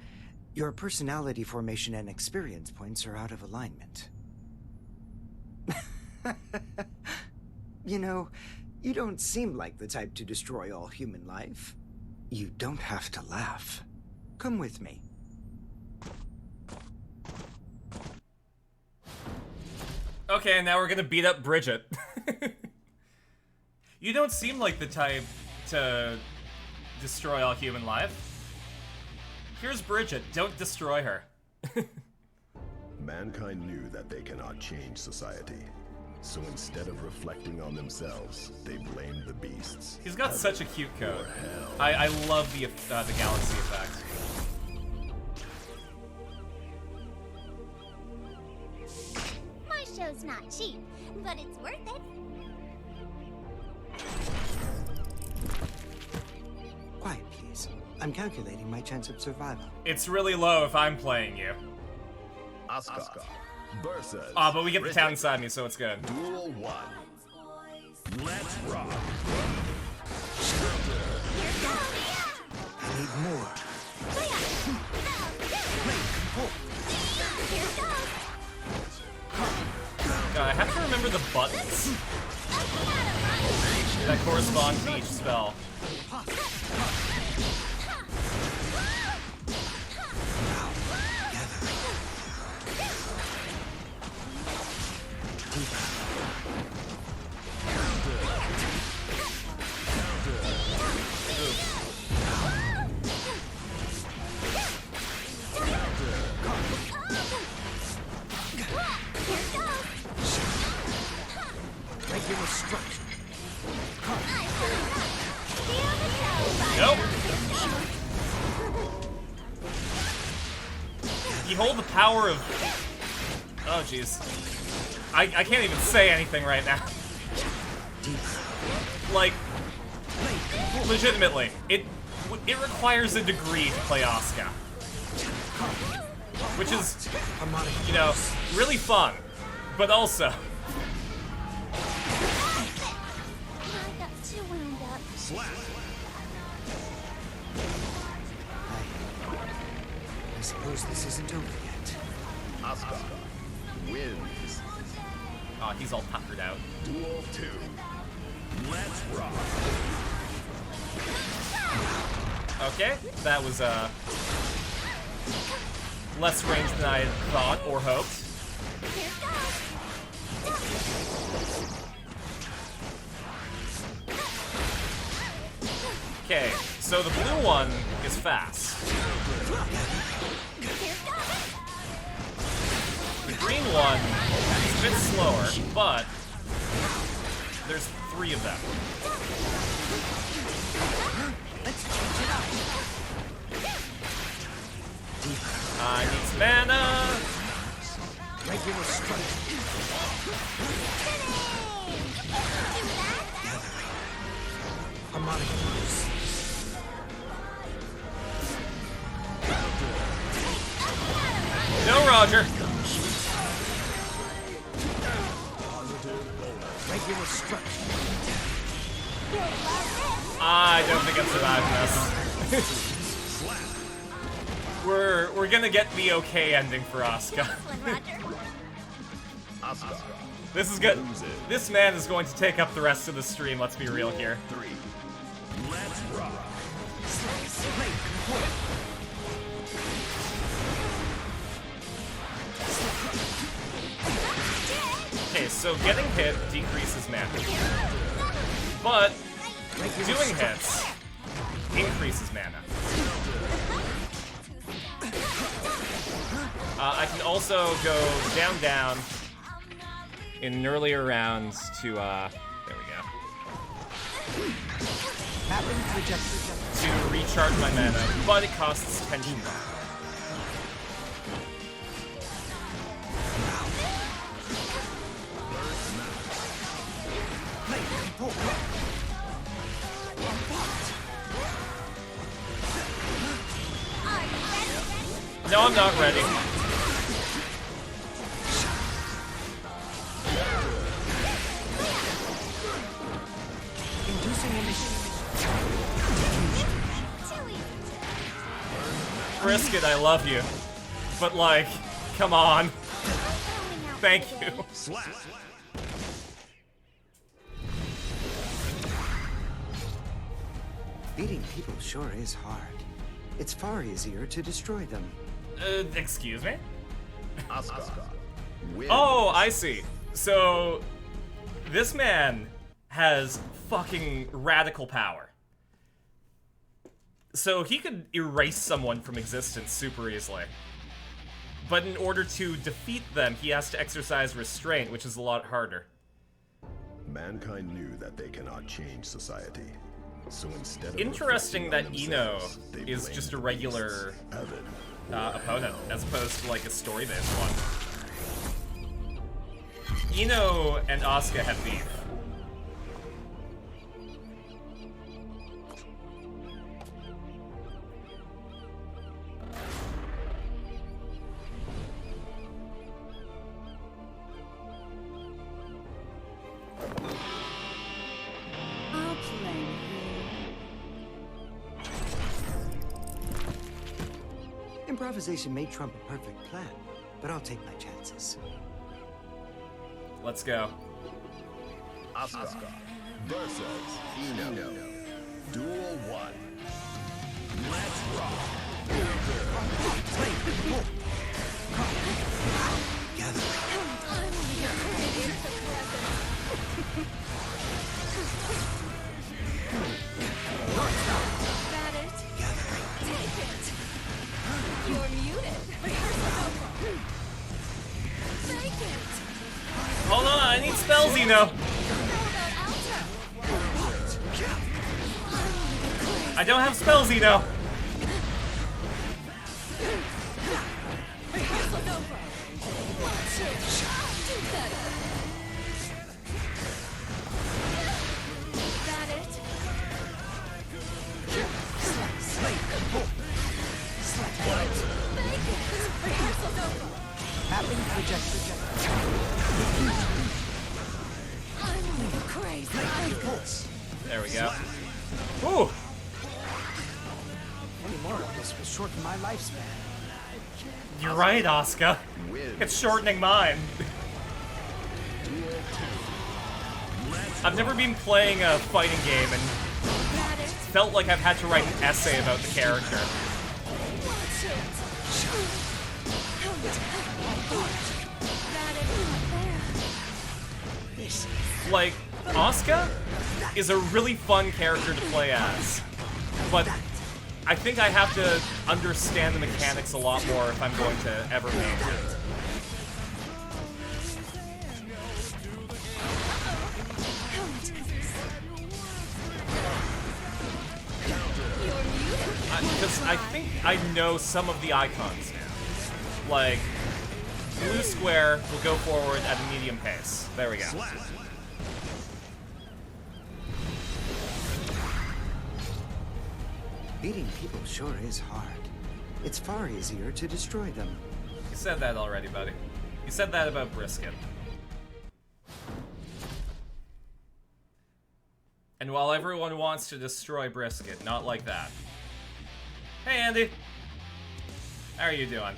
[SPEAKER 10] Your personality formation and experience points are out of alignment. You know, you don't seem like the type to destroy all human life. You don't have to laugh. Come with me.
[SPEAKER 1] Okay, now we're gonna beat up Bridget. You don't seem like the type to destroy all human life. Here's Bridget, don't destroy her.
[SPEAKER 3] Mankind knew that they cannot change society. So instead of reflecting on themselves, they blamed the beasts.
[SPEAKER 1] He's got such a cute coat. I love the galaxy effect.
[SPEAKER 7] My show's not cheap, but it's worth it.
[SPEAKER 10] Quiet, please. I'm calculating my chance of survival.
[SPEAKER 1] It's really low if I'm playing you.
[SPEAKER 3] Asuka versus...
[SPEAKER 1] but we get the town inside me, so it's good.
[SPEAKER 3] Duel 1. Let's rock.
[SPEAKER 10] I need more.
[SPEAKER 1] God, I have to remember the buttons that correspond to each spell. Nope. You hold the power of... Oh, jeez. I can't even say anything right now. Like, legitimately, it requires a degree to play Asuka. Which is, you know, really fun. But also...
[SPEAKER 10] I suppose this isn't over yet.
[SPEAKER 3] Asuka wins.
[SPEAKER 1] Oh, he's all puckered out.
[SPEAKER 3] Duel 2. Let's rock.
[SPEAKER 1] Okay, that was less range than I had thought or hoped. Okay, so the blue one is fast. The green one is a bit slower, but there's 3 of them. I need some mana.
[SPEAKER 10] Regular strike. Harmonic force.
[SPEAKER 1] No, Roger.
[SPEAKER 10] Regular strike.
[SPEAKER 1] I don't think I'm surviving this. We're gonna get the okay ending for Asuka. This is good. This man is going to take up the rest of the stream, let's be real here.
[SPEAKER 3] 3. Let's rock.
[SPEAKER 1] Okay, so getting hit decreases mana. But doing hits increases mana. I can also go down, down in earlier rounds to, there we go. To recharge my mana, but it costs tension. No, I'm not ready. Brisket, I love you. But like, come on. Thank you.
[SPEAKER 10] Beating people sure is hard. It's far easier to destroy them.
[SPEAKER 1] Excuse me?
[SPEAKER 3] Asuka.
[SPEAKER 1] Oh, I see. So, this man has fucking radical power. So he could erase someone from existence super easily. But in order to defeat them, he has to exercise restraint, which is a lot harder.
[SPEAKER 3] Mankind knew that they cannot change society. So instead of
[SPEAKER 1] Interesting that
[SPEAKER 3] reflecting
[SPEAKER 1] Ino
[SPEAKER 3] on themselves, they
[SPEAKER 1] is
[SPEAKER 3] blamed
[SPEAKER 1] just a
[SPEAKER 3] the
[SPEAKER 1] regular
[SPEAKER 3] beasts.
[SPEAKER 1] opponent, as opposed to like a story-based one. Ino and Asuka have beef.
[SPEAKER 4] I'll play with you.
[SPEAKER 10] Improvisation may trump a perfect plan, but I'll take my chances.
[SPEAKER 1] Let's go.
[SPEAKER 3] Asuka versus Ino. Duel 1. Let's rock.
[SPEAKER 4] That it? Take it. You're muted. Take it.
[SPEAKER 1] Hold on, I need spells, Ino. I don't have spells, Ino.
[SPEAKER 4] That it?
[SPEAKER 1] There we go. Ooh!
[SPEAKER 10] Any more of this will shorten my lifespan.
[SPEAKER 1] You're right, Asuka. It's shortening mine. I've never been playing a fighting game and felt like I've had to write an essay about the character. Like, Asuka is a really fun character to play as, but I think I have to understand the mechanics a lot more if I'm going to ever main it. Because I think I know some of the icons now. Like, blue square will go forward at a medium pace. There we go.
[SPEAKER 10] Beating people sure is hard. It's far easier to destroy them.
[SPEAKER 1] You said that already, buddy. You said that about Brisket. And while everyone wants to destroy Brisket, not like that. Hey, Andy. How are you doing?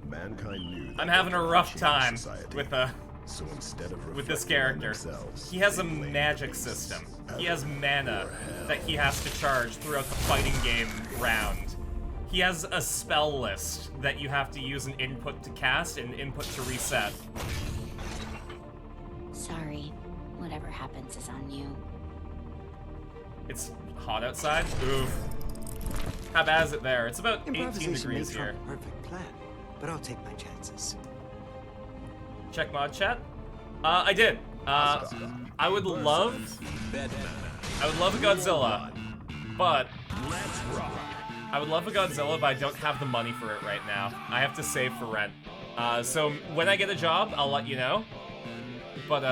[SPEAKER 3] Mankind knew
[SPEAKER 1] I'm having a rough time with
[SPEAKER 3] So instead of
[SPEAKER 1] with this
[SPEAKER 3] reflecting on
[SPEAKER 1] character.
[SPEAKER 3] themselves,
[SPEAKER 1] He has
[SPEAKER 3] they
[SPEAKER 1] a
[SPEAKER 3] blamed
[SPEAKER 1] magic
[SPEAKER 3] the
[SPEAKER 1] system.
[SPEAKER 3] beasts.
[SPEAKER 1] He has mana that he has to charge throughout the fighting game round. He has a spell list that you have to use an input to cast and an input to reset.
[SPEAKER 7] Sorry. Whatever happens is on you.
[SPEAKER 1] It's hot outside? Oof. How bad is it there? It's about 18
[SPEAKER 10] Improvisation may
[SPEAKER 1] degrees
[SPEAKER 10] trump
[SPEAKER 1] here.
[SPEAKER 10] a perfect plan, but I'll take my chances.
[SPEAKER 1] Check mod chat. I did. I would love a Godzilla, but I would love a Godzilla, but I don't have the money for it right now. I have to save for rent. So when I get a job, I'll let you know. But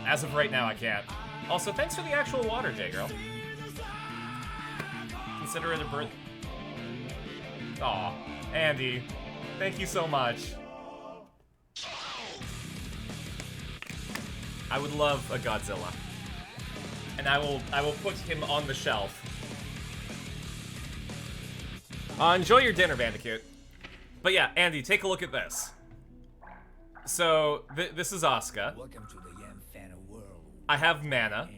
[SPEAKER 1] as of right now, I can't. Also, thanks for the actual water, J-Girl. Consider it a birth. Aw, Andy, thank you so much. I would love a Godzilla, and I will put him on the shelf. Enjoy your dinner, Bandicoot. But yeah, Andy, take a look at this. So this is Asuka. I have mana.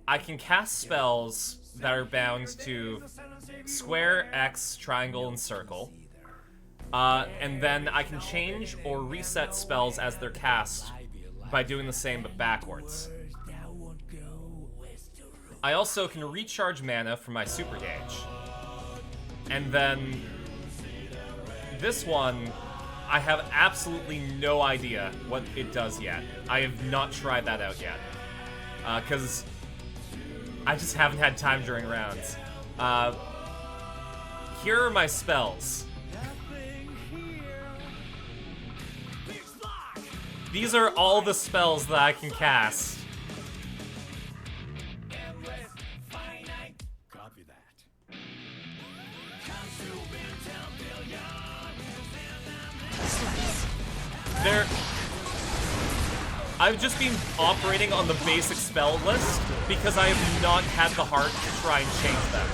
[SPEAKER 1] I can cast spells that are bound to square, X, triangle, and circle. And then I can change or reset spells as they're cast by doing the same but backwards. I also can recharge mana from my super gauge. And then this one, I have absolutely no idea what it does yet. I have not tried that out yet. Because I just haven't had time during rounds. Here are my spells. These are all the spells that I can cast.
[SPEAKER 2] Copy that.
[SPEAKER 1] I've just been operating on the basic spell list because I have not had the heart to try and change them.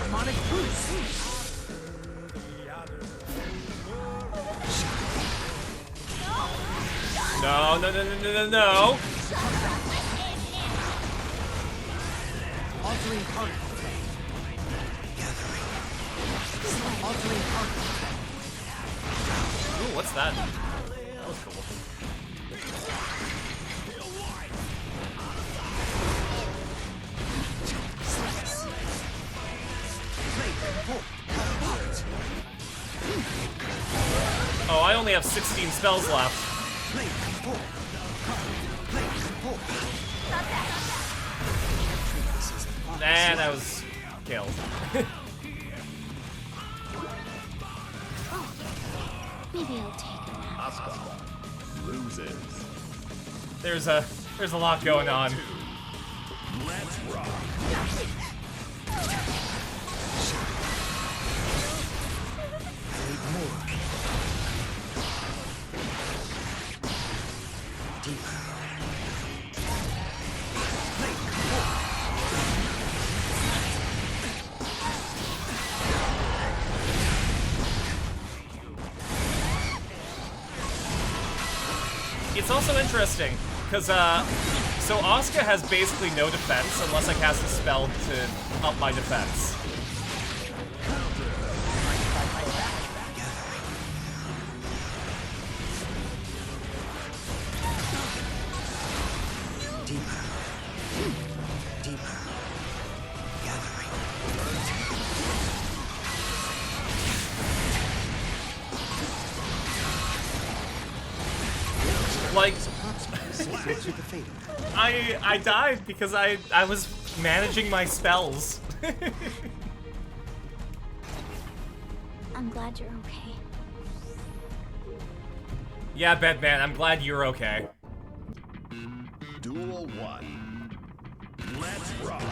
[SPEAKER 10] Demonic boost.
[SPEAKER 1] No, no, no, no, no, no, no.
[SPEAKER 10] Altering target. Altering target.
[SPEAKER 1] Ooh, what's that? That was cool. Oh, I only have 16 spells left. And I was killed.
[SPEAKER 7] Maybe I'll take a nap.
[SPEAKER 3] Asuka loses.
[SPEAKER 1] There's a lot going on.
[SPEAKER 3] Let's rock.
[SPEAKER 1] It's also interesting, because, so Asuka has basically no defense unless I cast a spell to up my defense. Like, I died because I was managing my spells.
[SPEAKER 7] I'm glad you're okay.
[SPEAKER 1] Yeah, Bedman, I'm glad you're okay.
[SPEAKER 3] Duel 1. Let's rock.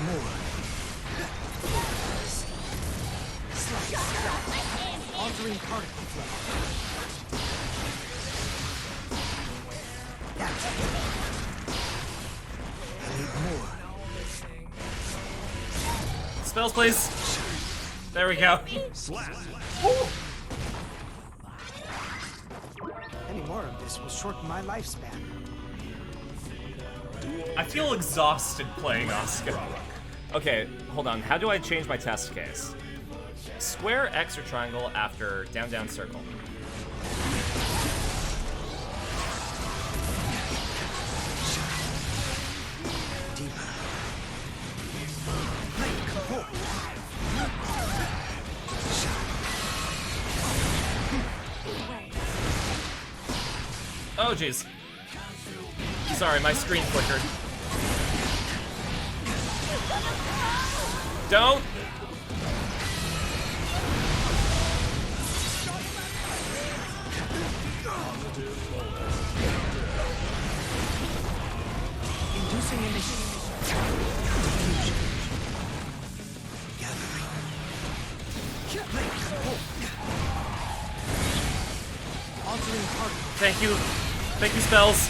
[SPEAKER 10] more. Altering particle flow. That's it. I need more.
[SPEAKER 1] Spells, please. There we go.
[SPEAKER 10] Any more of this will shorten my lifespan.
[SPEAKER 1] I feel exhausted playing Asuka. Okay, hold on. How do I change my test case? Square, X, or triangle after down, down, circle. Oh, jeez. Sorry, my screen flickered. Don't!
[SPEAKER 10] Inducing initiative. Altering particle.
[SPEAKER 1] Thank you. Thank you, spells.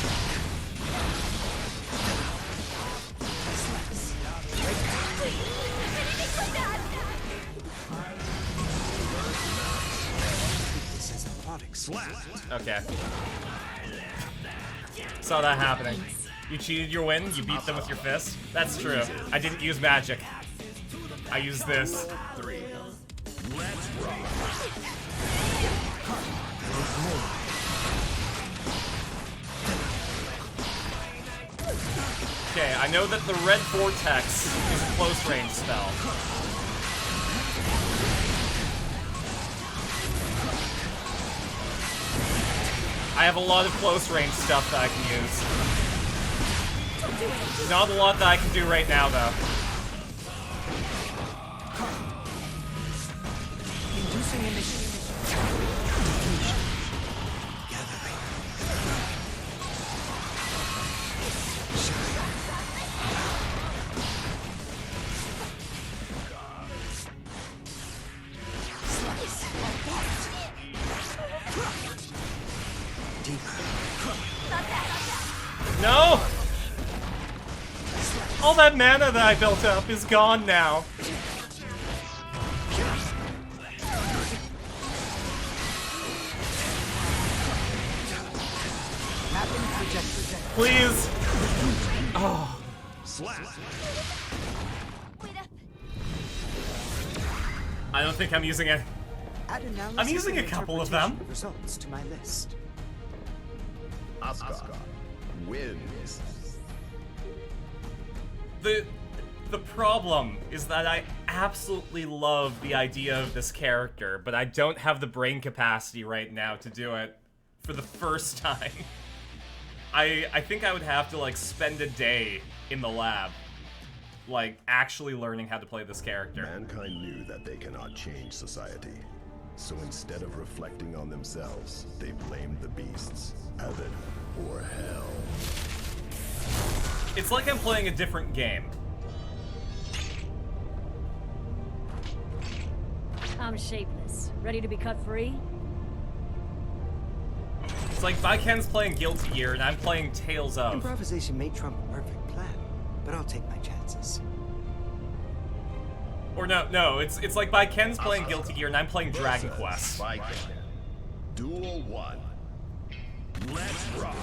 [SPEAKER 1] Okay. Saw that happening. You cheated your win, you beat them with your fist. That's true. I didn't use magic. I used this. Okay, I know that the red vortex is a close range spell. I have a lot of close range stuff that I can use. Not a lot that I can do right now, though.
[SPEAKER 10] Inducing initiative.
[SPEAKER 1] No! All that mana that I built up is gone now. Please. Oh. I don't think I'm using it. I'm using a couple of them.
[SPEAKER 10] Results to my list.
[SPEAKER 3] Asuka wins.
[SPEAKER 1] The problem is that I absolutely love the idea of this character, but I don't have the brain capacity right now to do it for the first time. I think I would have to, like, spend a day in the lab, like, actually learning how to play this character.
[SPEAKER 3] Mankind knew that they cannot change society. So instead of reflecting on themselves, they blamed the beasts, heaven or hell.
[SPEAKER 1] It's like I'm playing a different game.
[SPEAKER 4] I'm shapeless. Ready to be cut free?
[SPEAKER 1] It's like Viken's playing Guilty Gear and I'm playing Tales of.
[SPEAKER 10] Improvisation may trump a perfect plan, but I'll take my chances.
[SPEAKER 1] Or no, it's like Viken's playing Guilty Gear and I'm playing Dragon Quest.
[SPEAKER 3] Viken. Duel 1. Let's rock.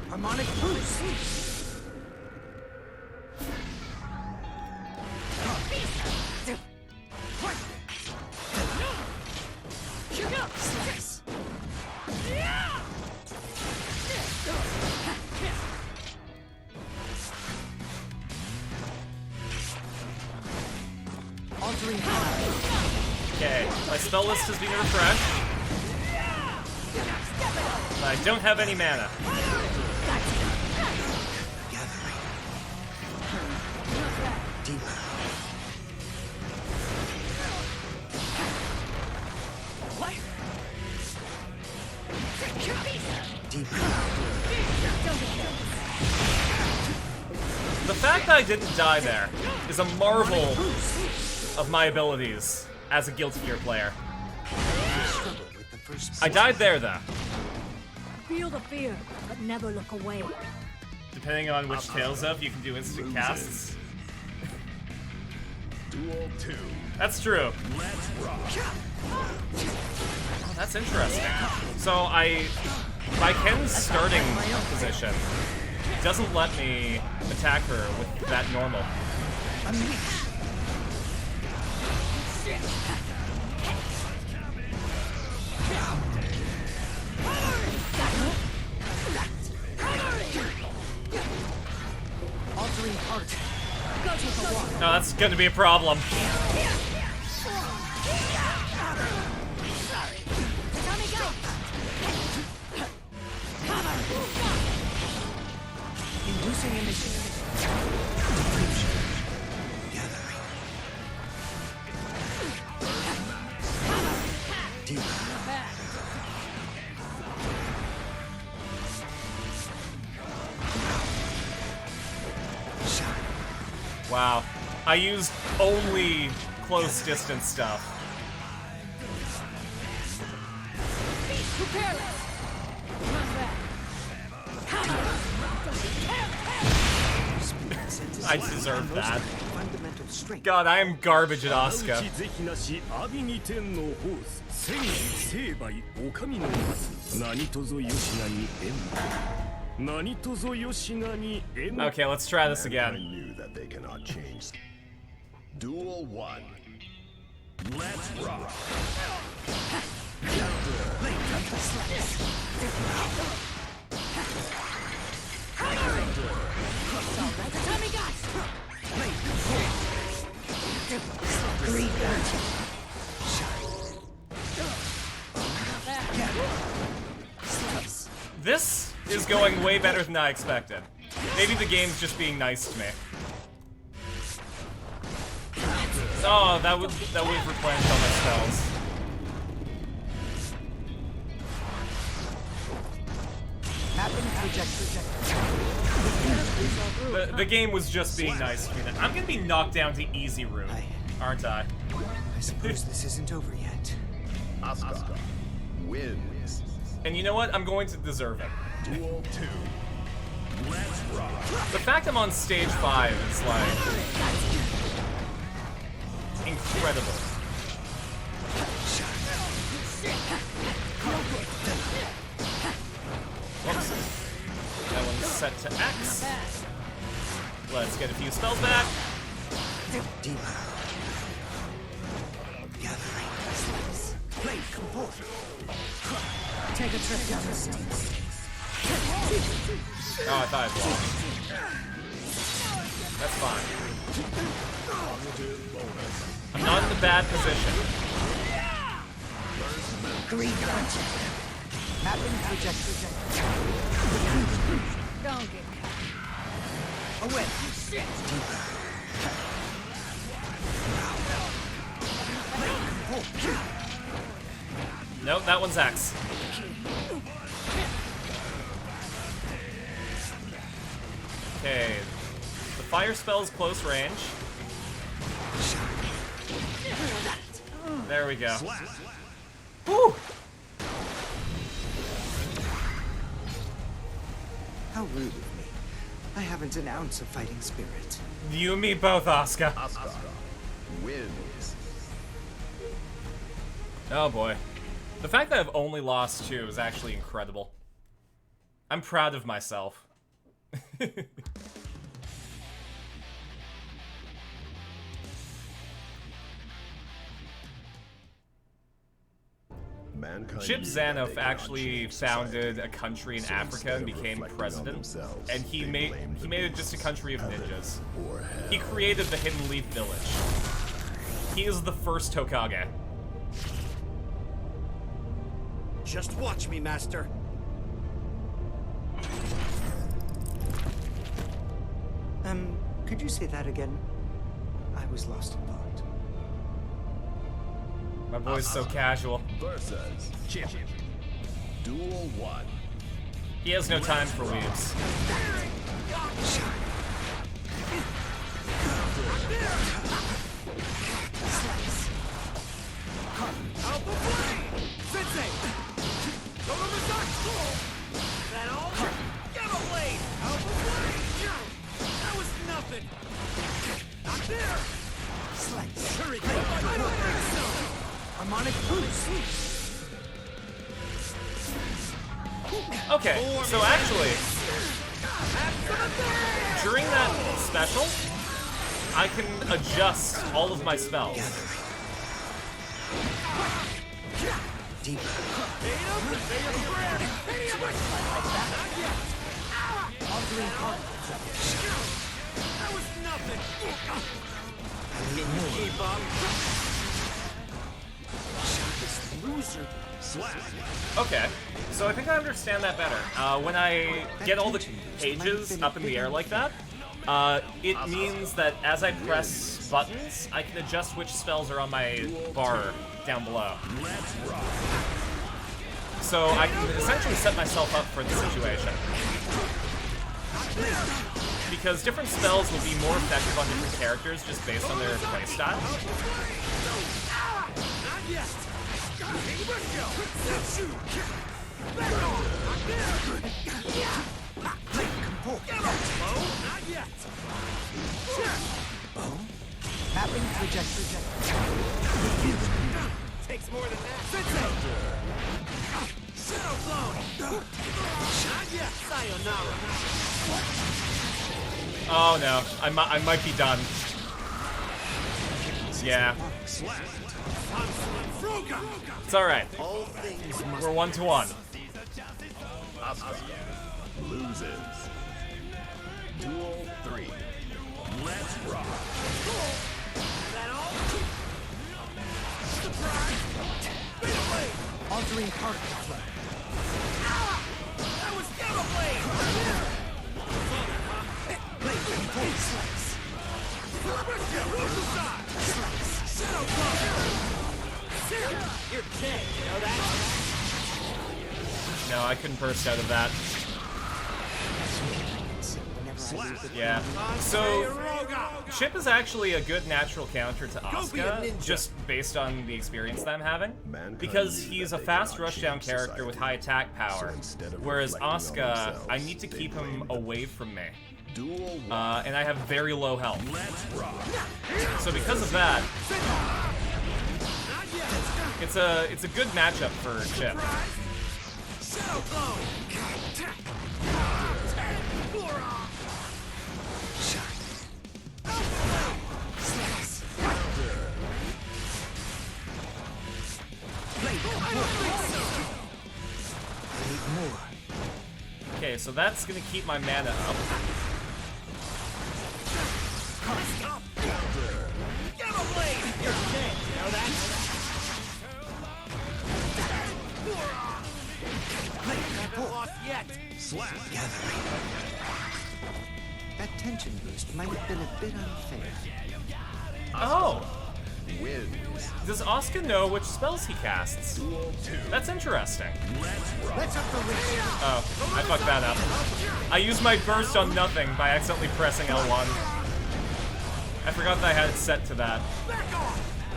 [SPEAKER 10] Harmonic boost. Okay, my spell list has been refreshed.
[SPEAKER 1] I don't have any mana. The fact that I didn't die there is a marvel of my abilities as a Guilty Gear player. I died there though.
[SPEAKER 4] Feel the fear, but never look away.
[SPEAKER 1] Depending on which Tales of, you can do instant casts.
[SPEAKER 3] Duel 2.
[SPEAKER 1] That's true.
[SPEAKER 3] Let's rock.
[SPEAKER 1] Oh, that's interesting. So by Ken's starting position, doesn't let me attack her with that normal. No, that's gonna be a problem.
[SPEAKER 10] Inducing initiative. Gathering. Deep.
[SPEAKER 1] Wow. I used only close distance stuff. I deserve that. God, I am garbage at Asuka. Okay, let's try this again.
[SPEAKER 3] I knew that they cannot change. Duel 1. Let's rock.
[SPEAKER 1] This is going way better than I expected. Maybe the game's just being nice to me. Oh, that would have replenished all my spells. The game was just being nice to me. I'm gonna be knocked down to easy route, aren't I?
[SPEAKER 10] I suppose this isn't over yet.
[SPEAKER 3] Asuka wins.
[SPEAKER 1] And you know what? I'm going to deserve it.
[SPEAKER 3] Duel 2. Let's rock.
[SPEAKER 1] The fact I'm on stage 5 is like incredible. Whoops. That one's set to X. Let's get a few spells back.
[SPEAKER 10] Deeper. Gathering. Blade composure. Take a trip down the stairs.
[SPEAKER 1] Oh, I thought I'd blocked. That's fine. I'm not in the bad position.
[SPEAKER 10] Green punch. Mapping projector.
[SPEAKER 4] Don't get
[SPEAKER 10] away.
[SPEAKER 1] Nope, that one's X. Okay, the fire spell's close range. There we go. Woo!
[SPEAKER 10] How rude of me. I haven't an ounce of fighting spirit.
[SPEAKER 1] You and me both, Asuka.
[SPEAKER 3] Asuka wins.
[SPEAKER 1] Oh boy. The fact that I've only lost 2 is actually incredible. I'm proud of myself. Chip Zanoff actually founded a country in Africa and became president, and he made it just a country of ninjas. He created the Hidden Leaf Village. He is the first Hokage.
[SPEAKER 10] Just watch me, Master. Could you say that again? I was lost in thought.
[SPEAKER 1] My voice is so casual.
[SPEAKER 3] Versus Chip. Duel 1.
[SPEAKER 1] He has no time for weebs.
[SPEAKER 8] That all? Get away! That was nothing! Not there!
[SPEAKER 10] Slice.
[SPEAKER 8] Hurry! I don't think so!
[SPEAKER 10] Harmonic boost.
[SPEAKER 1] Okay, so actually, during that special, I can adjust all of my spells.
[SPEAKER 10] Deeper. Altering particle travel.
[SPEAKER 8] That was nothing!
[SPEAKER 10] Keep up.
[SPEAKER 8] Loser!
[SPEAKER 1] Okay, so I think I understand that better. When I get all the pages up in the air like that, it means that as I press buttons, I can adjust which spells are on my bar down below. So I can essentially set myself up for the situation. Because different spells will be more effective on different characters just based on their playstyle.
[SPEAKER 8] Not yet!
[SPEAKER 10] Mapping trajectory.
[SPEAKER 8] Takes more than that. Shadow blow! Not yet! Sayonara!
[SPEAKER 1] Oh no, I might be done. Yeah. It's alright. We're 1-1.
[SPEAKER 3] Asuka loses. Duel 3. Let's rock.
[SPEAKER 8] That all?
[SPEAKER 10] Altering particle flow.
[SPEAKER 8] That was Everblade!
[SPEAKER 10] Slice.
[SPEAKER 8] Shadow blow! You're dead, you know that?
[SPEAKER 1] No, I couldn't burst out of that. Yeah. So, Chip is actually a good natural counter to Asuka, just based on the experience that I'm having. Because he's a fast rushdown character with high attack power, whereas Asuka, I need to keep him away from me. And I have very low health. So because of that, it's a good matchup for Chip. Okay, so that's gonna keep my mana up.
[SPEAKER 8] You're dead, you know that? Haven't lost yet.
[SPEAKER 10] Gathering. That tension boost might have been a bit unfair.
[SPEAKER 1] Oh!
[SPEAKER 3] Wins.
[SPEAKER 1] Does Asuka know which spells he casts? That's interesting.
[SPEAKER 10] Let's up the race.
[SPEAKER 1] Oh, I fucked that up. I used my burst on nothing by accidentally pressing L1. I forgot that I had it set to that.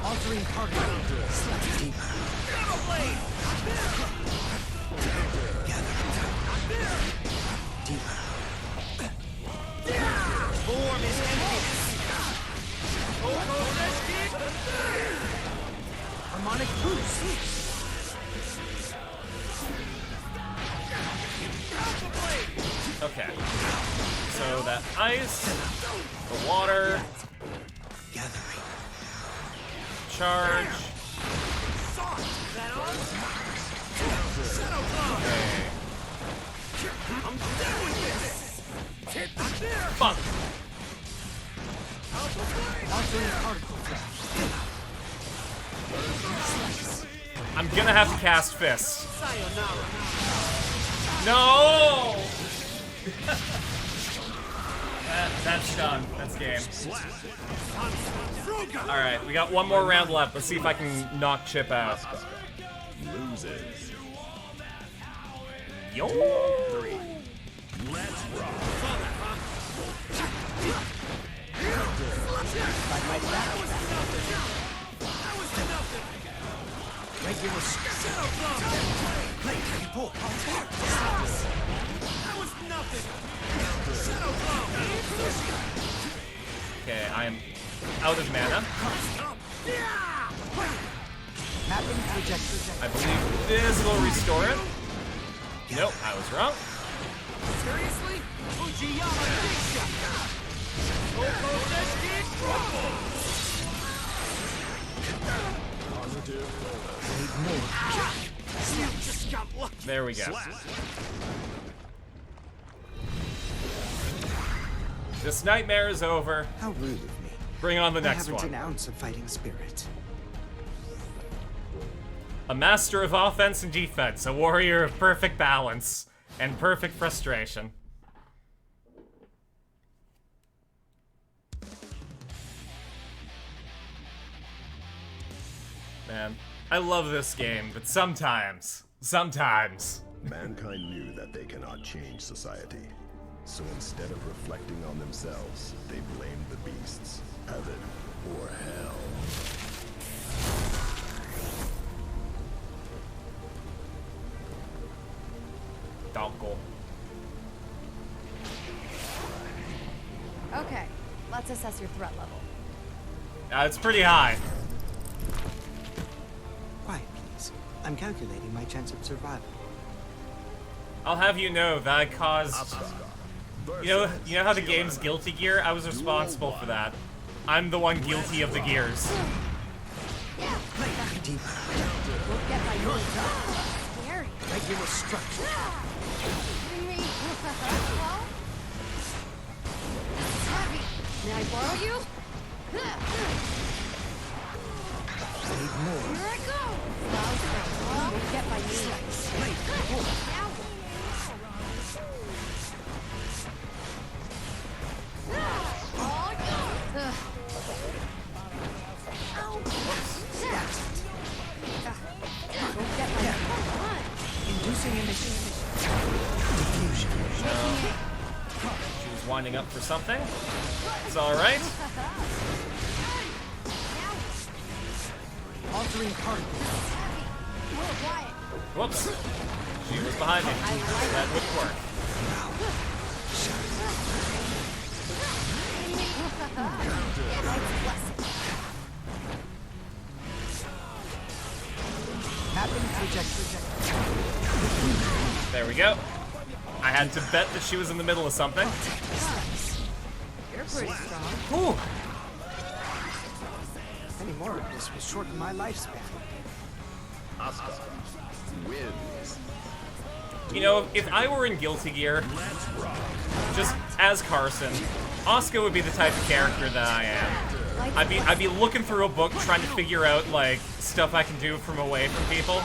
[SPEAKER 10] Altering particle. Slice deeper. Deeper.
[SPEAKER 8] Form is emptiness.
[SPEAKER 10] Harmonic boost.
[SPEAKER 1] Okay. So that ice, the water,
[SPEAKER 10] Gathering.
[SPEAKER 1] charge. Okay. Fuck.
[SPEAKER 10] Altering particle trap.
[SPEAKER 1] I'm gonna have to cast Fist.
[SPEAKER 8] Sayonara.
[SPEAKER 1] No! That's done. That's game. Alright, we got one more round left. Let's see if I can knock Chip out.
[SPEAKER 3] Loses.
[SPEAKER 1] Yo!
[SPEAKER 3] 3. Let's rock.
[SPEAKER 1] Okay, I am out of mana. I believe this will restore it. Nope, I was wrong.
[SPEAKER 8] Seriously?
[SPEAKER 1] There we go. This nightmare is over.
[SPEAKER 10] How rude of me.
[SPEAKER 1] Bring on the
[SPEAKER 10] I
[SPEAKER 1] next
[SPEAKER 10] haven't
[SPEAKER 1] one.
[SPEAKER 10] an ounce of fighting spirit.
[SPEAKER 1] A master of offense and defense, a warrior of perfect balance and perfect frustration. Man, I love this game, but sometimes.
[SPEAKER 3] Mankind knew that they cannot change society. So instead of reflecting on themselves, they blamed the beasts, heaven or hell.
[SPEAKER 1] Dongle.
[SPEAKER 9] Okay, let's assess your threat level.
[SPEAKER 1] It's pretty high.
[SPEAKER 10] Quiet, please. I'm calculating my chance of survival.
[SPEAKER 1] I'll have you know that I caused... You know how the game's Guilty Gear? I was responsible for that. I'm the one guilty of the gears.
[SPEAKER 10] Regular structure.
[SPEAKER 4] May I borrow you?
[SPEAKER 10] Need more.
[SPEAKER 4] Here I go!
[SPEAKER 9] You'll get my knees.
[SPEAKER 10] Inducing emission. Diffusion.
[SPEAKER 1] She was winding up for something. It's alright.
[SPEAKER 10] Altering particles.
[SPEAKER 1] Whoops. She was behind me. That wouldn't work. There we go. I had to bet that she was in the middle of something.
[SPEAKER 9] You're pretty strong.
[SPEAKER 1] Ooh.
[SPEAKER 10] Any more of this will shorten my lifespan.
[SPEAKER 3] Asuka wins.
[SPEAKER 1] You know, if I were in Guilty Gear, just as Carson, Asuka would be the type of character that I am. I'd be looking through a book trying to figure out, like, stuff I can do from away from people.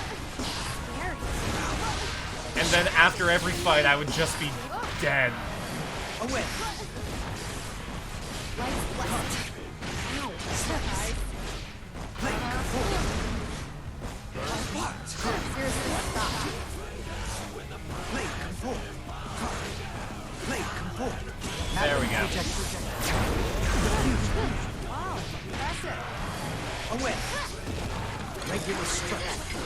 [SPEAKER 1] And then after every fight, I would just be dead.
[SPEAKER 10] Away.
[SPEAKER 1] There we go.
[SPEAKER 9] Wow, impressive.
[SPEAKER 10] Away. Regular structure.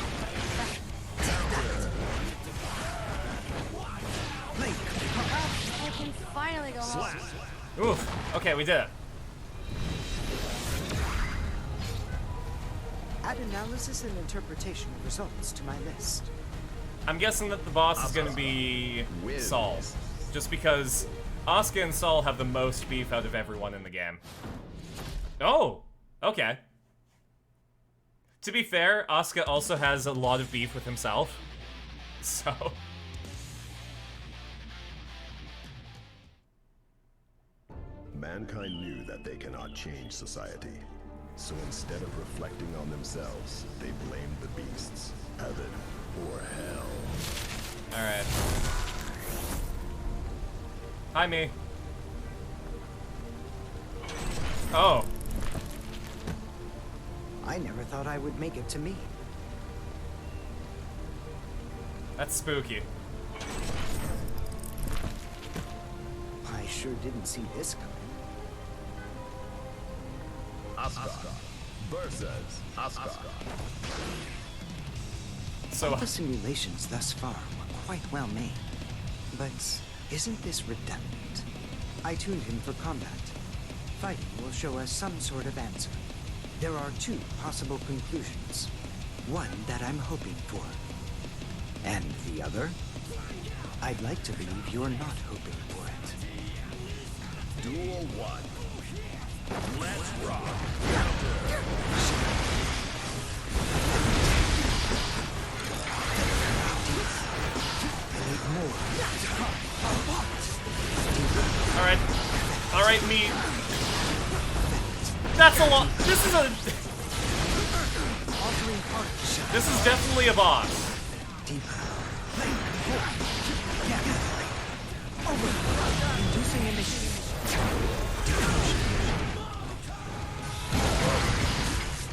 [SPEAKER 4] I can finally go home.
[SPEAKER 1] Oof. Okay, we did it.
[SPEAKER 10] Add analysis and interpretation of results to my list.
[SPEAKER 1] I'm guessing that the boss is gonna be Saul. Just because Asuka and Saul have the most beef out of everyone in the game. Oh! Okay. To be fair, Asuka also has a lot of beef with himself. So...
[SPEAKER 3] Mankind knew that they cannot change society. So instead of reflecting on themselves, they blamed the beasts, heaven or hell.
[SPEAKER 1] Alright. Hi, me. Oh.
[SPEAKER 10] I never thought I would make it to me.
[SPEAKER 1] That's spooky.
[SPEAKER 10] I sure didn't see this coming.
[SPEAKER 3] Asuka versus Asuka.
[SPEAKER 1] So
[SPEAKER 10] All the simulations thus far were quite well made. But isn't this redundant? I tuned him for combat. Fighting will show us some sort of answer. There are two possible conclusions. One that I'm hoping for. And the other? I'd like to believe you're not hoping for it.
[SPEAKER 3] Duel 1. Let's rock.
[SPEAKER 1] Alright, me. That's a lot. This is definitely a boss.
[SPEAKER 10] Inducing emission.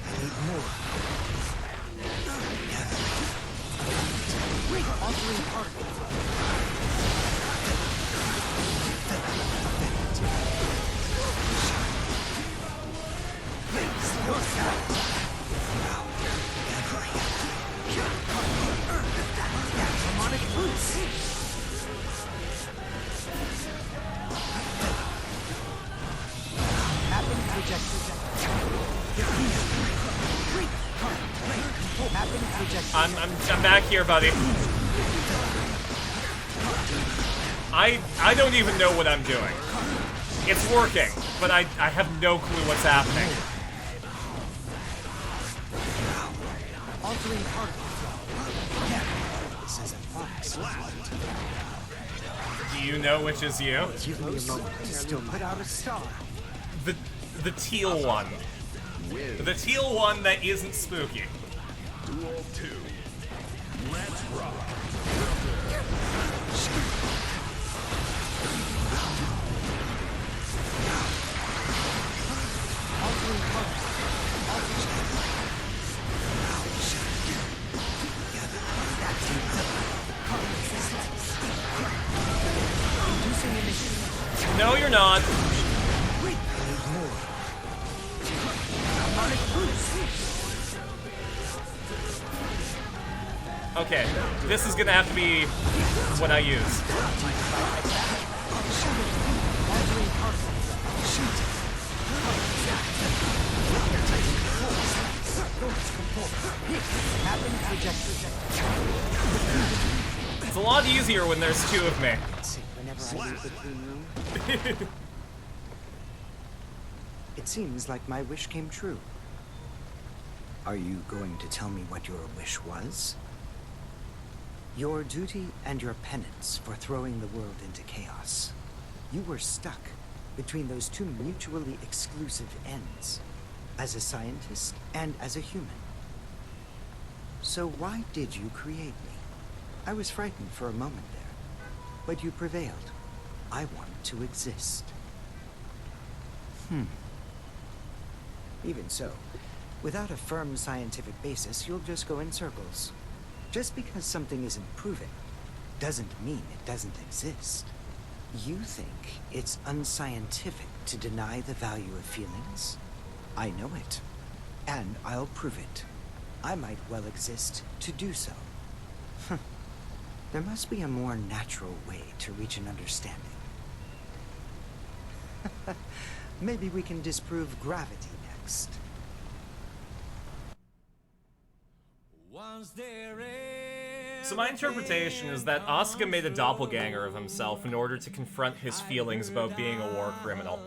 [SPEAKER 10] I need more. Altering particles. Harmonic boost. Mapping projector. Mapping projector.
[SPEAKER 1] I'm back here, buddy. I don't even know what I'm doing. It's working, but I have no clue what's happening.
[SPEAKER 10] Altering particles. This is a fox.
[SPEAKER 1] Do you know which is you?
[SPEAKER 10] Give me a moment to still put out a star.
[SPEAKER 1] The teal one. The teal one that isn't spooky.
[SPEAKER 3] Duel 2. Let's rock.
[SPEAKER 10] Altering particles. Inducing emission.
[SPEAKER 1] No, you're not. Okay, this is gonna have to be what I use. It's a lot easier when there's two of me.
[SPEAKER 10] Whenever I leave the clean room. It seems like my wish came true. Are you going to tell me what your wish was? Your duty and your penance for throwing the world into chaos. You were stuck between those two mutually exclusive ends, as a scientist and as a human. So why did you create me? I was frightened for a moment there, but you prevailed. I wanted to exist. Even so, without a firm scientific basis, you'll just go in circles. Just because something isn't proven doesn't mean it doesn't exist. You think it's unscientific to deny the value of feelings? I know it, and I'll prove it. I might well exist to do so. There must be a more natural way to reach an understanding. Maybe we can disprove gravity next.
[SPEAKER 1] So my interpretation is that Asuka made a doppelganger of himself in order to confront his feelings about being a war criminal.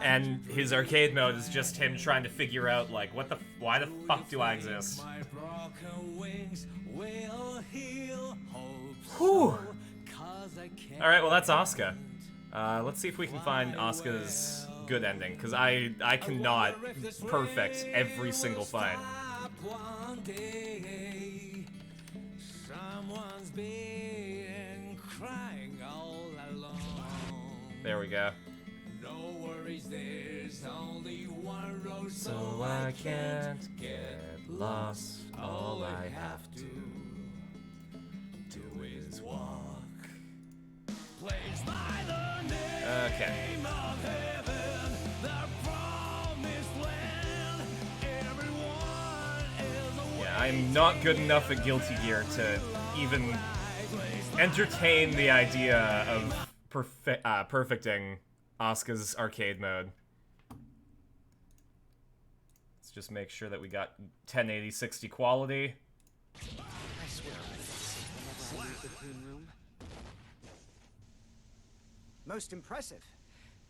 [SPEAKER 1] And his arcade mode is just him trying to figure out, like, why the fuck do I exist? Whew. Alright, well that's Asuka. Let's see if we can find Asuka's good ending, because I cannot perfect every single fight. There we go.
[SPEAKER 8] Always there's only one road,
[SPEAKER 1] So I can't get lost. All I have to
[SPEAKER 8] do is walk. Place by the name
[SPEAKER 1] Okay.
[SPEAKER 8] of heaven, the promised land. Everyone is away.
[SPEAKER 1] Yeah, I'm not good enough at Guilty Gear to even entertain the idea of perfecting Asuka's arcade mode. Let's just make sure that we got 1080 60 quality.
[SPEAKER 10] I swear I whenever I leave the clean room. Most impressive.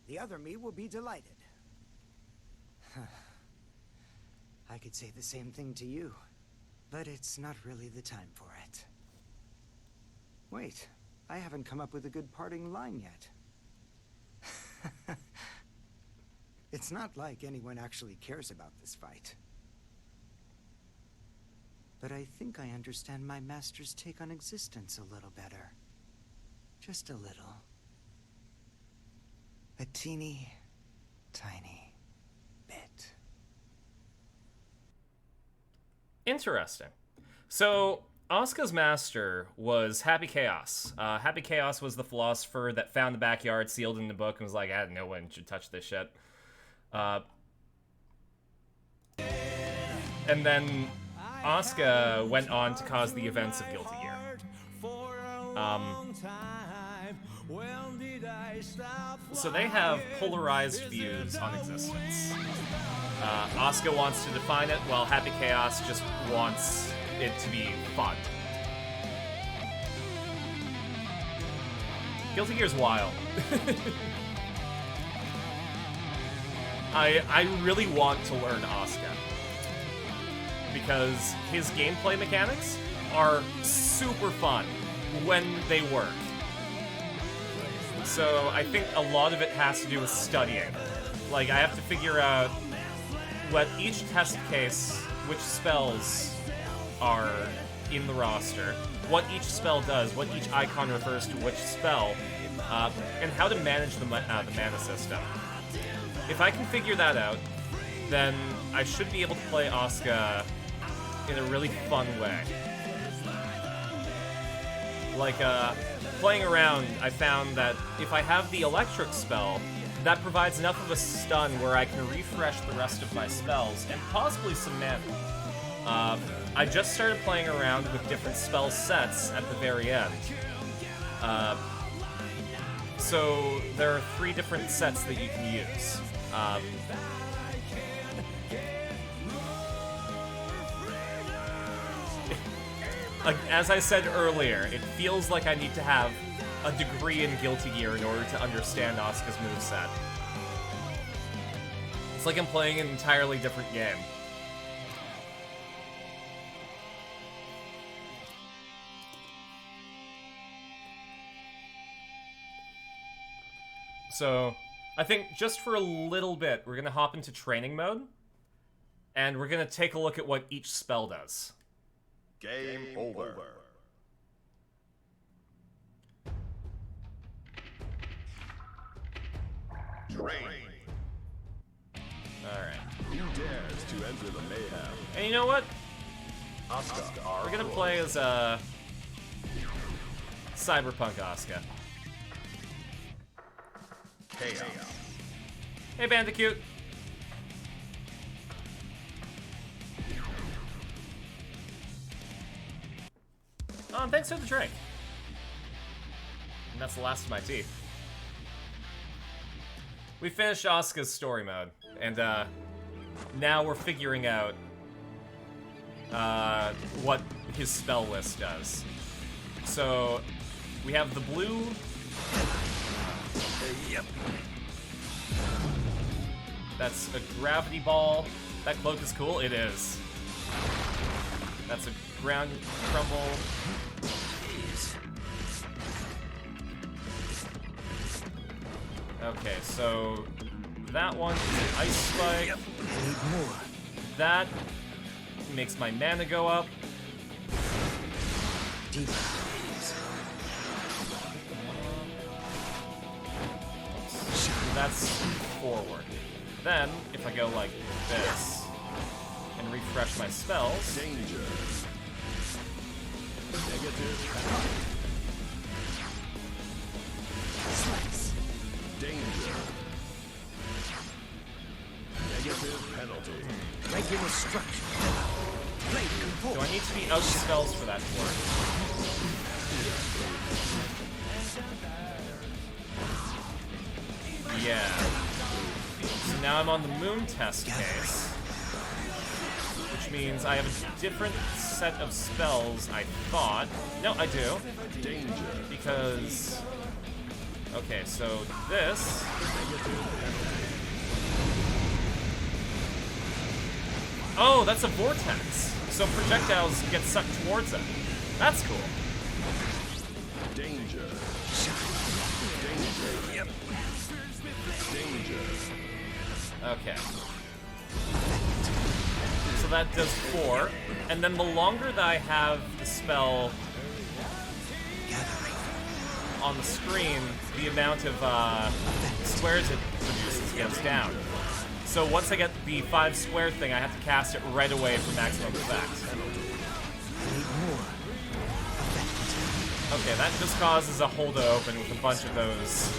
[SPEAKER 10] The other me will be delighted. I could say the same thing to you, but it's not really the time for it. Wait, I haven't come up with a good parting line yet. It's not like anyone actually cares about this fight. But I think I understand my master's take on existence a little better. Just a little. A teeny, tiny bit.
[SPEAKER 1] Interesting. So, Asuka's master was Happy Chaos. Happy Chaos was the philosopher that found the backyard sealed in the book and was like, no one should touch this shit. And then Asuka went on to cause the events of Guilty Gear. So they have polarized views on existence. Asuka wants to define it, while Happy Chaos just wants it to be fun. Guilty Gear's wild. I really want to learn Asuka, because his gameplay mechanics are super fun when they work. So I think a lot of it has to do with studying. Like, I have to figure out what each test case, which spells are in the roster, what each spell does, what each icon refers to which spell, and how to manage the mana system. If I can figure that out, then I should be able to play Asuka in a really fun way. Like, playing around, I found that if I have the electric spell, that provides enough of a stun where I can refresh the rest of my spells, and possibly some mana. I just started playing around with different spell sets at the very end. So there are 3 different sets that you can use. Like, as I said earlier, it feels like I need to have a degree in Guilty Gear in order to understand Asuka's moveset. It's like I'm playing an entirely different game. So, I think just for a little bit, we're gonna hop into training mode, and we're gonna take a look at what each spell does.
[SPEAKER 3] Game over. Train.
[SPEAKER 1] Alright.
[SPEAKER 3] Who dares to enter the mayhem?
[SPEAKER 1] And you know what?
[SPEAKER 3] Asuka,
[SPEAKER 1] We're gonna play as Cyberpunk Asuka.
[SPEAKER 3] Chaos.
[SPEAKER 1] Hey, Bandicoot. Thanks for the drink. And that's the last of my teeth. We finished Asuka's story mode, and now we're figuring out what his spell list does. So we have the blue. Yep. That's a gravity ball. That cloak is cool. It is. That's a ground crumble. Okay, so that one is an ice spike.
[SPEAKER 10] Need more.
[SPEAKER 1] That makes my mana go up.
[SPEAKER 10] Deep.
[SPEAKER 1] That's forward. Then, if I go like this, and refresh my spells...
[SPEAKER 3] Danger. Negative.
[SPEAKER 10] Slice.
[SPEAKER 3] Danger. Negative penalty.
[SPEAKER 10] Regular structure. Blade control.
[SPEAKER 1] Do I need to be out of spells for that to work? Yeah. So now I'm on the moon test case. Which means I have a different set of spells, I thought. No, I do.
[SPEAKER 3] Danger.
[SPEAKER 1] Because... Okay, so this... Oh, that's a vortex. So projectiles get sucked towards it. That's cool.
[SPEAKER 3] Danger. Danger. Yep. Danger.
[SPEAKER 1] Okay. So that does 4. And then the longer that I have the spell on the screen, the amount of squares it produces goes down. So once I get the 5 square thing, I have to cast it right away for maximum effect. Okay, that just causes a hole to open with a bunch of those.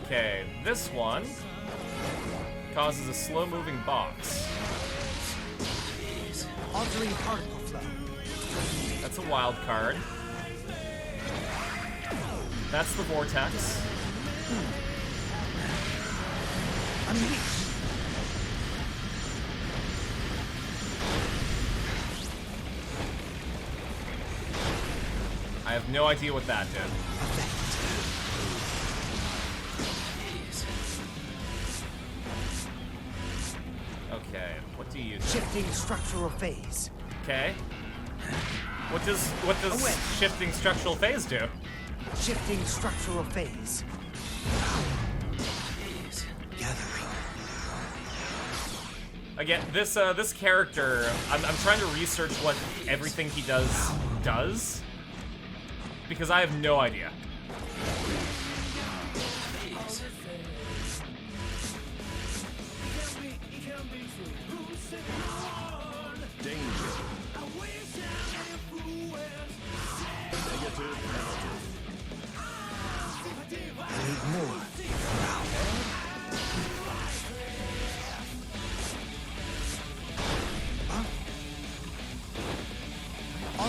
[SPEAKER 1] Okay, this one causes a slow-moving box.
[SPEAKER 10] Altering particle flow.
[SPEAKER 1] That's a wild card. That's the vortex.
[SPEAKER 10] Unleash.
[SPEAKER 1] I have no idea what that did. Okay, what do you do?
[SPEAKER 10] Shifting structural phase.
[SPEAKER 1] Okay. What does shifting structural phase do?
[SPEAKER 10] Shifting structural phase. Gathering.
[SPEAKER 1] Again, this character, I'm trying to research what everything he does, because I have no idea.
[SPEAKER 3] Danger. Negative penalty.
[SPEAKER 10] I need more.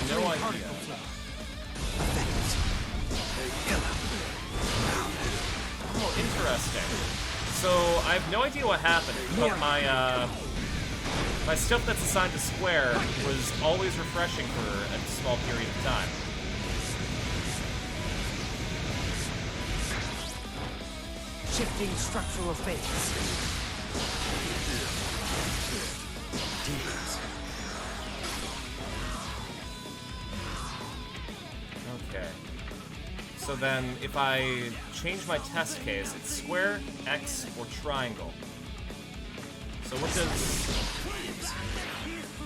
[SPEAKER 1] No idea. Oh, interesting. So I have no idea what happened, but my stuff that's assigned to square was always refreshing for a small period of time.
[SPEAKER 10] Shifting structural phase. Demons.
[SPEAKER 1] Okay. So then, if I change my test case, it's square, X, or triangle. So what does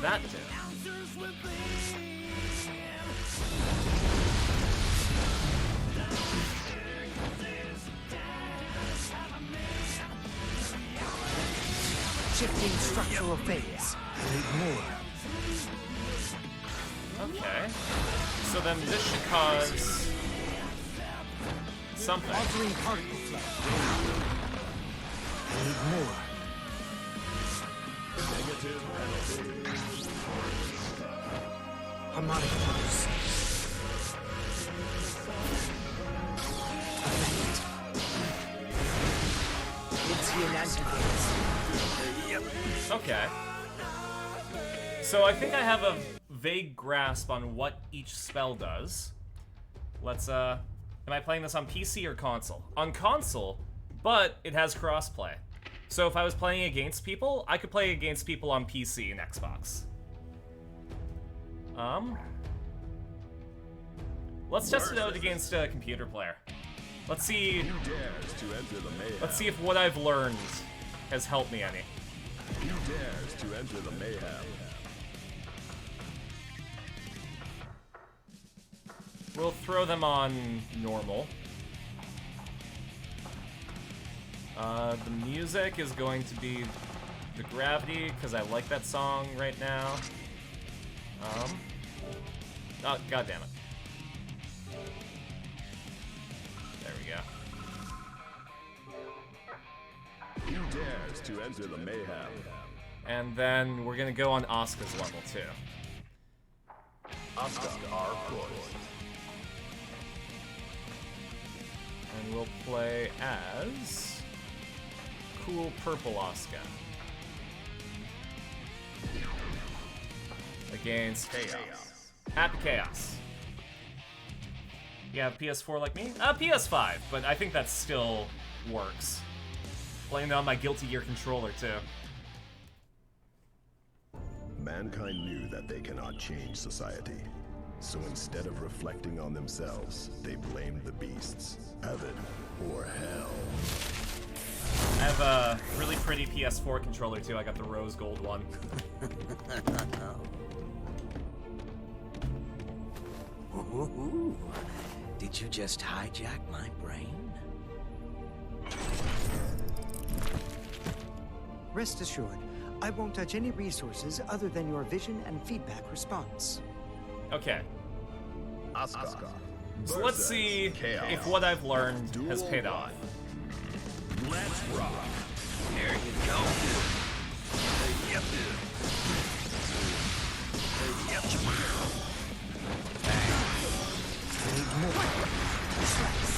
[SPEAKER 1] that do?
[SPEAKER 10] Shifting structural phase. I need more.
[SPEAKER 1] Okay. So then this should cause something.
[SPEAKER 10] Altering particle flow. I need more.
[SPEAKER 3] Negative penalty.
[SPEAKER 10] Harmonic force. It's
[SPEAKER 1] Okay. So I think I have a vague grasp on what each spell does. Let's, am I playing this on PC or console? On console, but it has crossplay. So if I was playing against people, I could play against people on PC and Xbox. Let's test it out against a computer player. Let's see. Let's see if what I've learned has helped me any.
[SPEAKER 3] Who dares to enter the mayhem?
[SPEAKER 1] We'll throw them on normal. The music is going to be the Gravity, because I like that song right now. Oh, god damn it. There we go.
[SPEAKER 3] Who dares to enter the mayhem?
[SPEAKER 1] And then we're gonna go on Asuka's level too.
[SPEAKER 3] Asuka are poised.
[SPEAKER 1] And we'll play as cool purple Asuka. Against
[SPEAKER 3] Chaos.
[SPEAKER 1] Happy Chaos. You have PS4 like me? PS5, but I think that still works. Playing it on my Guilty Gear controller too.
[SPEAKER 3] Mankind knew that they cannot change society. So instead of reflecting on themselves, they blamed the beasts, heaven or hell.
[SPEAKER 1] I have a really pretty PS4 controller too. I got the rose gold one.
[SPEAKER 10] Ooh, did you just hijack my brain? Rest assured, I won't touch any resources other than your vision and feedback response.
[SPEAKER 1] Okay.
[SPEAKER 3] Asuka.
[SPEAKER 1] So let's see if what I've learned has paid off.
[SPEAKER 3] Let's rock.
[SPEAKER 10] There you go. Yep. Yep. Need more. Slice.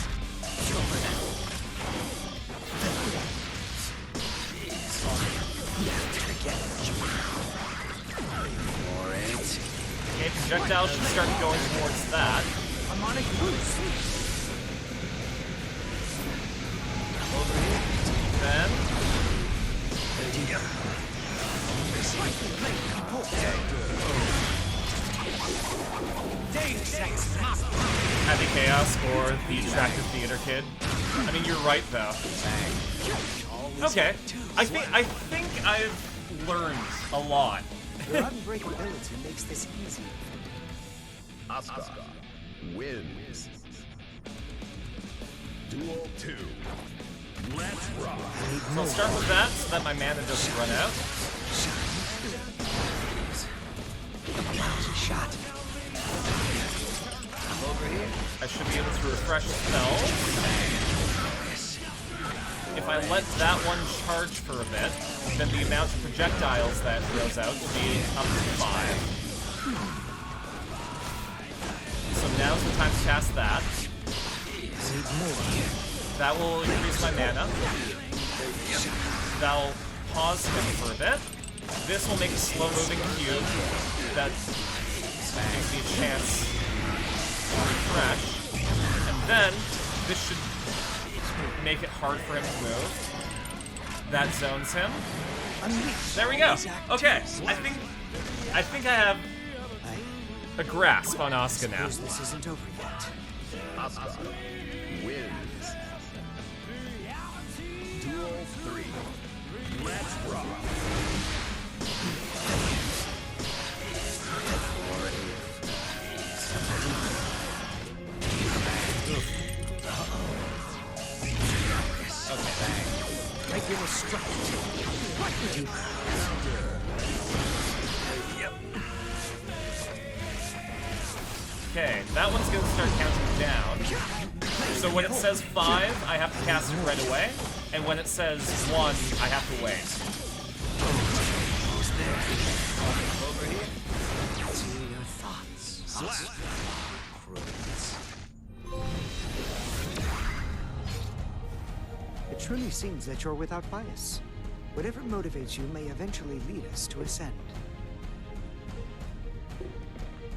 [SPEAKER 1] Okay, projectiles should start going towards that.
[SPEAKER 10] I'm on a cruise.
[SPEAKER 1] Then Happy Chaos or the Attractive Theater Kid. I mean, you're right though. Okay, I think I've learned a lot.
[SPEAKER 10] Your unbreakability makes this easier.
[SPEAKER 3] Asuka wins. Duel 2. Let's rock.
[SPEAKER 1] So I'll start with that so that my mana doesn't run out.
[SPEAKER 10] Shot. Over here.
[SPEAKER 1] I should be able to refresh spells. If I let that one charge for a bit, then the amount of projectiles that throws out will be up to 5. So now's the time to cast that. That will increase my mana. That'll pause him for a bit. This will make a slow-moving cube that gives me a chance to refresh. And then this should make it hard for him to move. That zones him. There we go. Okay, I think I have a grasp on Asuka now.
[SPEAKER 10] This isn't over yet.
[SPEAKER 3] Asuka wins. Duel 3. Let's rock.
[SPEAKER 10] Regular strike. What would you? Yep.
[SPEAKER 1] Okay, that one's gonna start counting down. So when it says 5, I have to cast it right away, and when it says 1, I have to wait.
[SPEAKER 10] Over here. See your thoughts.
[SPEAKER 3] Slap.
[SPEAKER 10] It truly seems that you're without bias. Whatever motivates you may eventually lead us to ascend.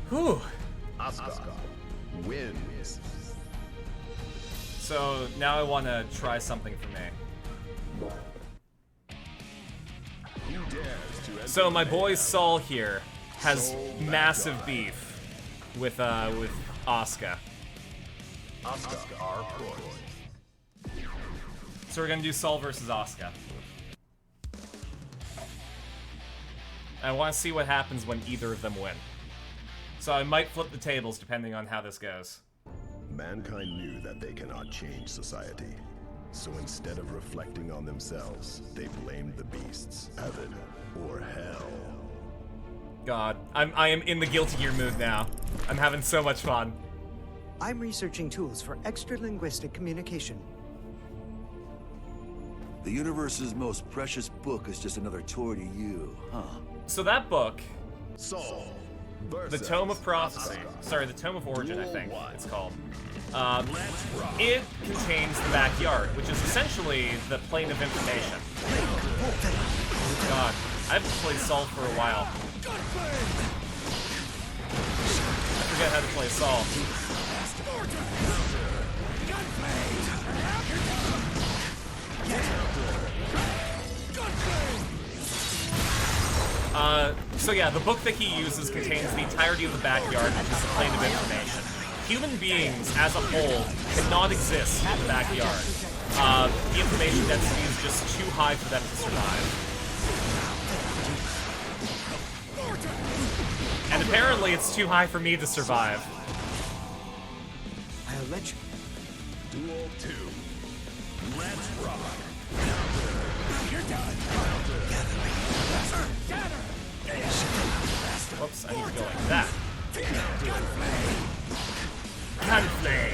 [SPEAKER 1] Whew.
[SPEAKER 3] Asuka wins.
[SPEAKER 1] So now I want to try something for me.
[SPEAKER 3] Who dares to enter
[SPEAKER 1] So my
[SPEAKER 3] the
[SPEAKER 1] boy
[SPEAKER 3] mayhem?
[SPEAKER 1] Saul here has
[SPEAKER 3] Soul
[SPEAKER 1] massive
[SPEAKER 3] Bad
[SPEAKER 1] beef with Asuka.
[SPEAKER 3] Asuka are poised.
[SPEAKER 1] So we're gonna do Saul versus Asuka. I want to see what happens when either of them win. So I might flip the tables depending on how this goes.
[SPEAKER 3] Mankind knew that they cannot change society. So instead of reflecting on themselves, they blamed the beasts, heaven or hell.
[SPEAKER 1] God, I am in the Guilty Gear mood now. I'm having so much fun.
[SPEAKER 10] I'm researching tools for extra-linguistic communication.
[SPEAKER 6] The universe's most precious book is just another toy to you, huh?
[SPEAKER 1] So that book,
[SPEAKER 3] Saul
[SPEAKER 1] the
[SPEAKER 3] versus
[SPEAKER 1] Tome of Prophecy, sorry, the Tome of Origin, I think it's called. It contains the backyard, which is essentially the plane of information. God, I haven't played Saul for a while. I forget how to play Saul. So yeah, the book that he uses contains the entirety of the backyard, which is the plane of information. Human beings, as a whole, cannot exist in the backyard. The information density is just too high for them to survive. And apparently it's too high for me to survive.
[SPEAKER 10] I'll let you.
[SPEAKER 3] Duel 2. Let's rock.
[SPEAKER 2] You're done.
[SPEAKER 1] Whoops, I need to go like that. Gunplay!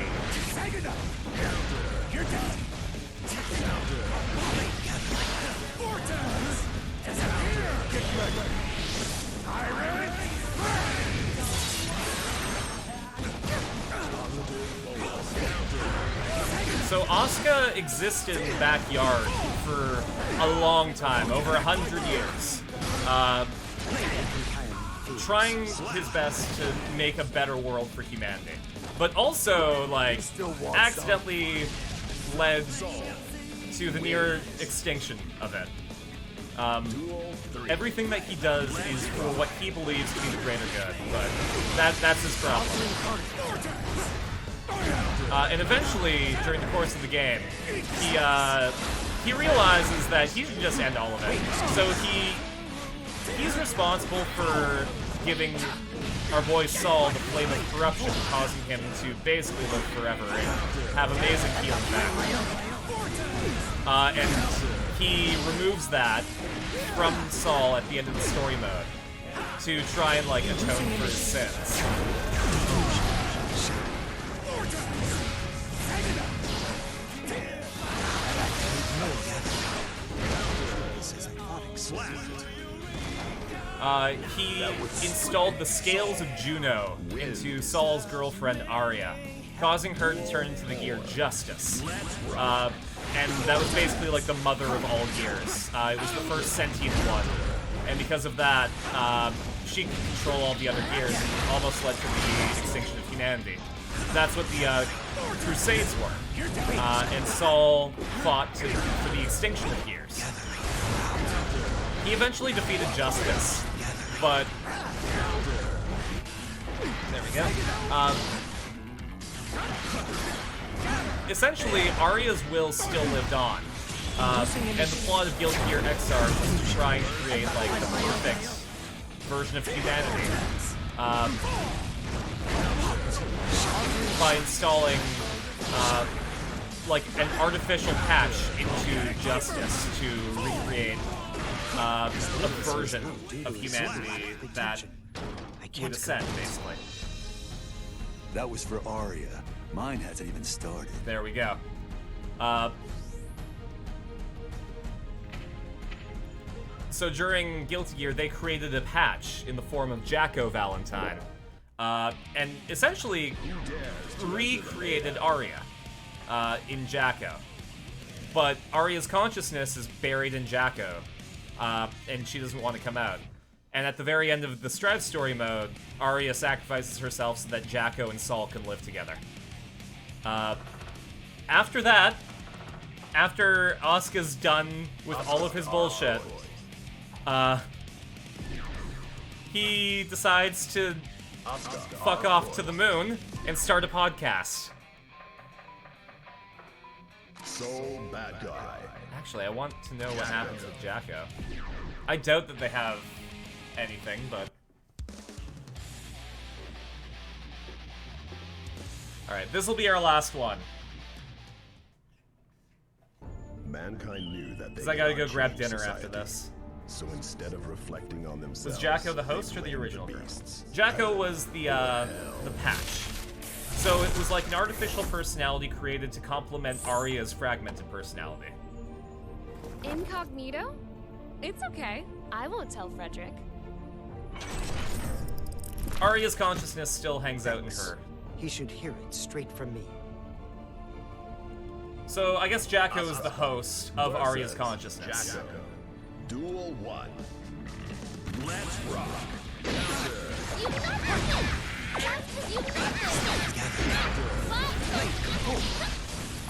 [SPEAKER 2] You're done. Vortex! Disappear! Get ready. Pirate!
[SPEAKER 1] So Asuka existed in the backyard for a long time, over 100 years. Trying his best to make a better world for humanity. But also, like, accidentally led to the near extinction of it. Everything that he does is for what he believes to be the greater good, but that's his problem. And eventually, during the course of the game, he realizes that he should just end all of it. So he's responsible for giving our boy Saul the flame of corruption, causing him to basically live forever and have amazing healing back. And he removes that from Saul at the end of the story mode to try and, like, atone for his sins. He installed the Scales of Juno into Saul's girlfriend Arya, causing her to turn into the gear Justice. And that was basically like the mother of all gears. It was the first sentient one. And because of that, she could control all the other gears and almost led to the extinction of humanity. That's what the Crusades were. And Saul fought for the extinction of gears. He eventually defeated Justice, but... There we go. Essentially, Arya's will still lived on. And the plot of Guilty Gear XR was to try and create, like, the perfect version of humanity. By installing, like, an artificial patch into Justice to recreate a version of humanity that would ascend, basically.
[SPEAKER 6] That was for Arya. Mine hasn't even started.
[SPEAKER 1] There we go. So during Guilty Gear, they created a patch in the form of Jacko Valentine, and essentially recreated Arya in Jacko. But Arya's consciousness is buried in Jacko, and she doesn't want to come out. And at the very end of the Strad story mode, Arya sacrifices herself so that Jacko and Saul can live together. After that, after Asuka's done with all of his bullshit, he decides to fuck off to the moon and start a podcast.
[SPEAKER 3] Soul bad guy.
[SPEAKER 1] Actually, I want to know what happens with Jacko. I doubt that they have anything, but... Alright, this will be our last one.
[SPEAKER 3] Mankind knew that they
[SPEAKER 1] Because I gotta go
[SPEAKER 3] cannot
[SPEAKER 1] grab
[SPEAKER 3] change
[SPEAKER 1] dinner
[SPEAKER 3] society.
[SPEAKER 1] after this.
[SPEAKER 3] So instead of reflecting on themselves,
[SPEAKER 1] Was Jacko the host
[SPEAKER 3] they
[SPEAKER 1] or the
[SPEAKER 3] blamed
[SPEAKER 1] original group?
[SPEAKER 3] beasts.
[SPEAKER 1] Jacko was the patch. So it was like an artificial personality created to complement Arya's fragmented personality.
[SPEAKER 11] Incognito? It's okay. I won't tell Frederick.
[SPEAKER 1] Arya's consciousness still hangs out in her.
[SPEAKER 10] He should hear it straight from me.
[SPEAKER 1] So I guess Jacko is the host of
[SPEAKER 3] Versus
[SPEAKER 1] Arya's consciousness.
[SPEAKER 3] Jacko. Duel 1. Let's rock.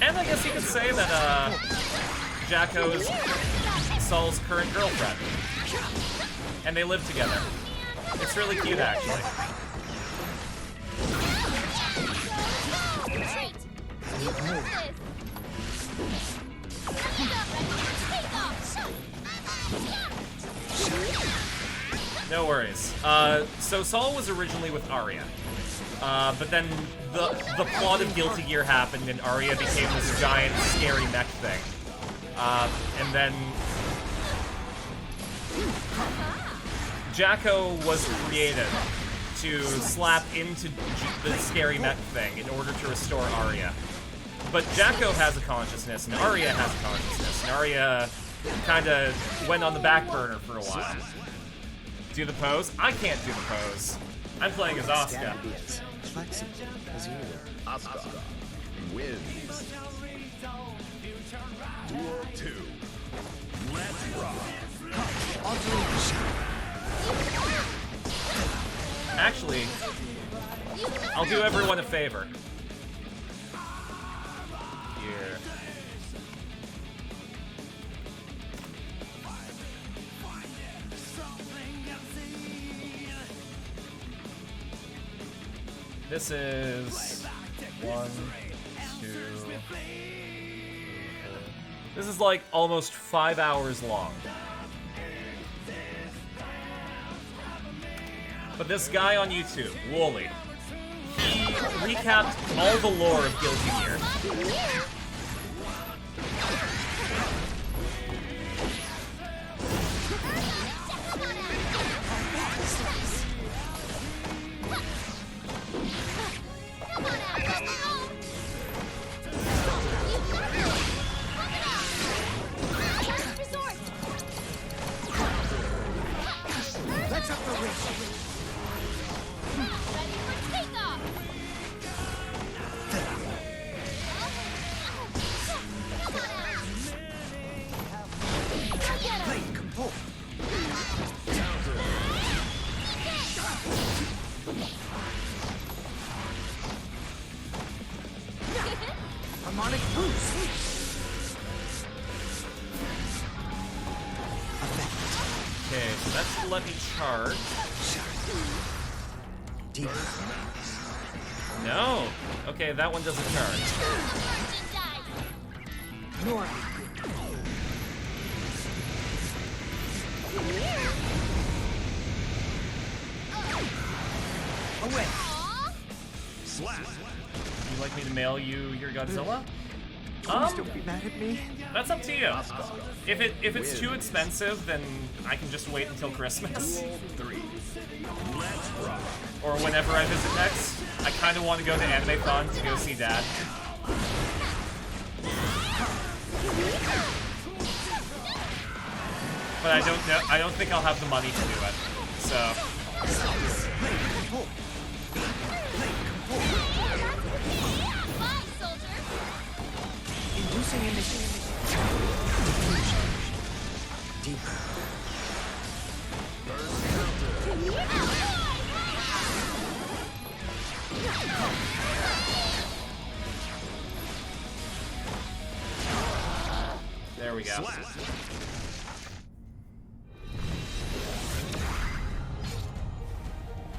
[SPEAKER 1] And I guess you could say that Jacko is Saul's current girlfriend. And they live together. It's really cute, actually. No worries. So Saul was originally with Arya. But then the plot of Guilty Gear happened and Arya became this giant, scary mech thing. And then Jacko was created to slap into the scary mech thing in order to restore Arya. But Jacko has a consciousness, and Arya has a consciousness, and Arya kinda went on the back burner for a while. Do the pose? I can't do the pose. I'm playing as Asuka.
[SPEAKER 10] Flexible as you.
[SPEAKER 3] Asuka wins. Duel 2. Let's rock.
[SPEAKER 1] Actually, I'll do everyone a favor. Here. This is 1, 2. This is like almost 5 hours long. But this guy on YouTube, Wooly, he recapped all the lore of Guilty Gear.
[SPEAKER 10] Let's up the race. Harmonic boost.
[SPEAKER 1] Okay, so that's to let me charge.
[SPEAKER 10] Deep.
[SPEAKER 1] No. Okay, that one doesn't charge.
[SPEAKER 10] North. Away.
[SPEAKER 3] Slap.
[SPEAKER 1] Would you like me to mail you your Godzilla?
[SPEAKER 10] Please don't be mad at me.
[SPEAKER 1] That's up to you. If it's too expensive, then I can just wait until Christmas.
[SPEAKER 3] Duel 3. Let's rock.
[SPEAKER 1] Or whenever I visit next. I kind of want to go to AnimeCon to go see Dad. But I don't think I'll have the money to do it. So
[SPEAKER 10] Inducing emission. Deeper.
[SPEAKER 1] there we go.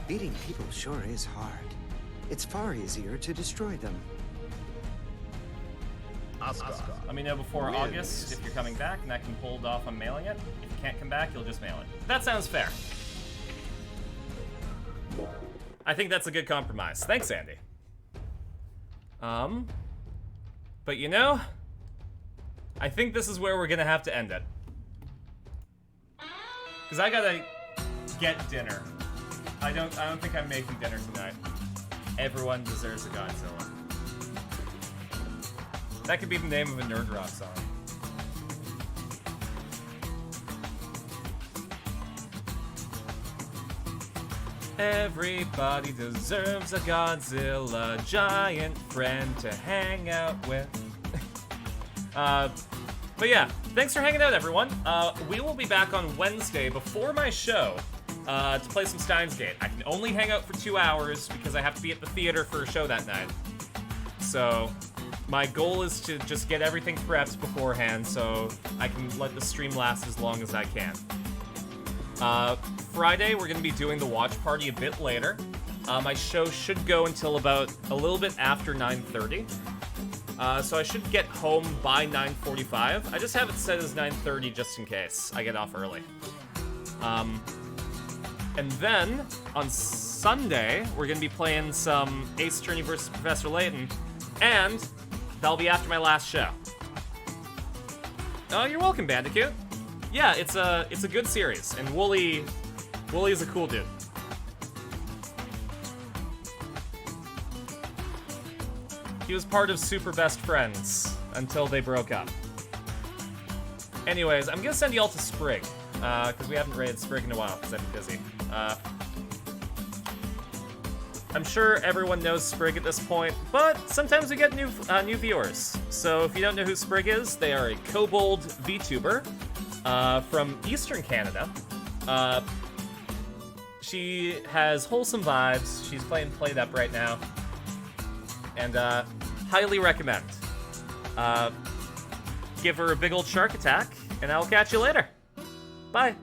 [SPEAKER 10] Beating people sure is hard. It's far easier to destroy them.
[SPEAKER 3] Asuka.
[SPEAKER 1] Let me know before
[SPEAKER 3] Wins.
[SPEAKER 1] August if you're coming back, and I can hold off on mailing it. If you can't come back, you'll just mail it. That sounds fair. I think that's a good compromise. Thanks, Andy. But you know, I think this is where we're gonna have to end it. Because I gotta get dinner. I don't think I'm making dinner tonight. Everyone deserves a Godzilla. That could be the name of a nerd rock song. Everybody deserves a Godzilla giant friend to hang out with. But yeah, thanks for hanging out, everyone. We will be back on Wednesday before my show to play some Steins Gate. I can only hang out for 2 hours because I have to be at the theater for a show that night. So my goal is to just get everything prepped beforehand so I can let the stream last as long as I can. Friday, we're going to be doing the watch party a bit later. My show should go until about a little bit after 9:30. So I should get home by 9:45. I just have it set as 9:30 just in case I get off early. And then, on Sunday, we're going to be playing some Ace Attorney vs. Professor Layton, and that'll be after my last show. Oh, you're welcome, Bandicoot. Yeah, it's a good series, and Wooly is a cool dude. He was part of Super Best Friends until they broke up. Anyways, I'm gonna send you all to Sprig, because we haven't raided Sprig in a while, because I've been busy. I'm sure everyone knows Sprig at this point, but sometimes we get new viewers. So if you don't know who Sprig is, they are a kobold VTuber from Eastern Canada. She has wholesome vibes. She's playing Played Up right now. And highly recommend. Give her a big old shark attack, and I'll catch you later. Bye.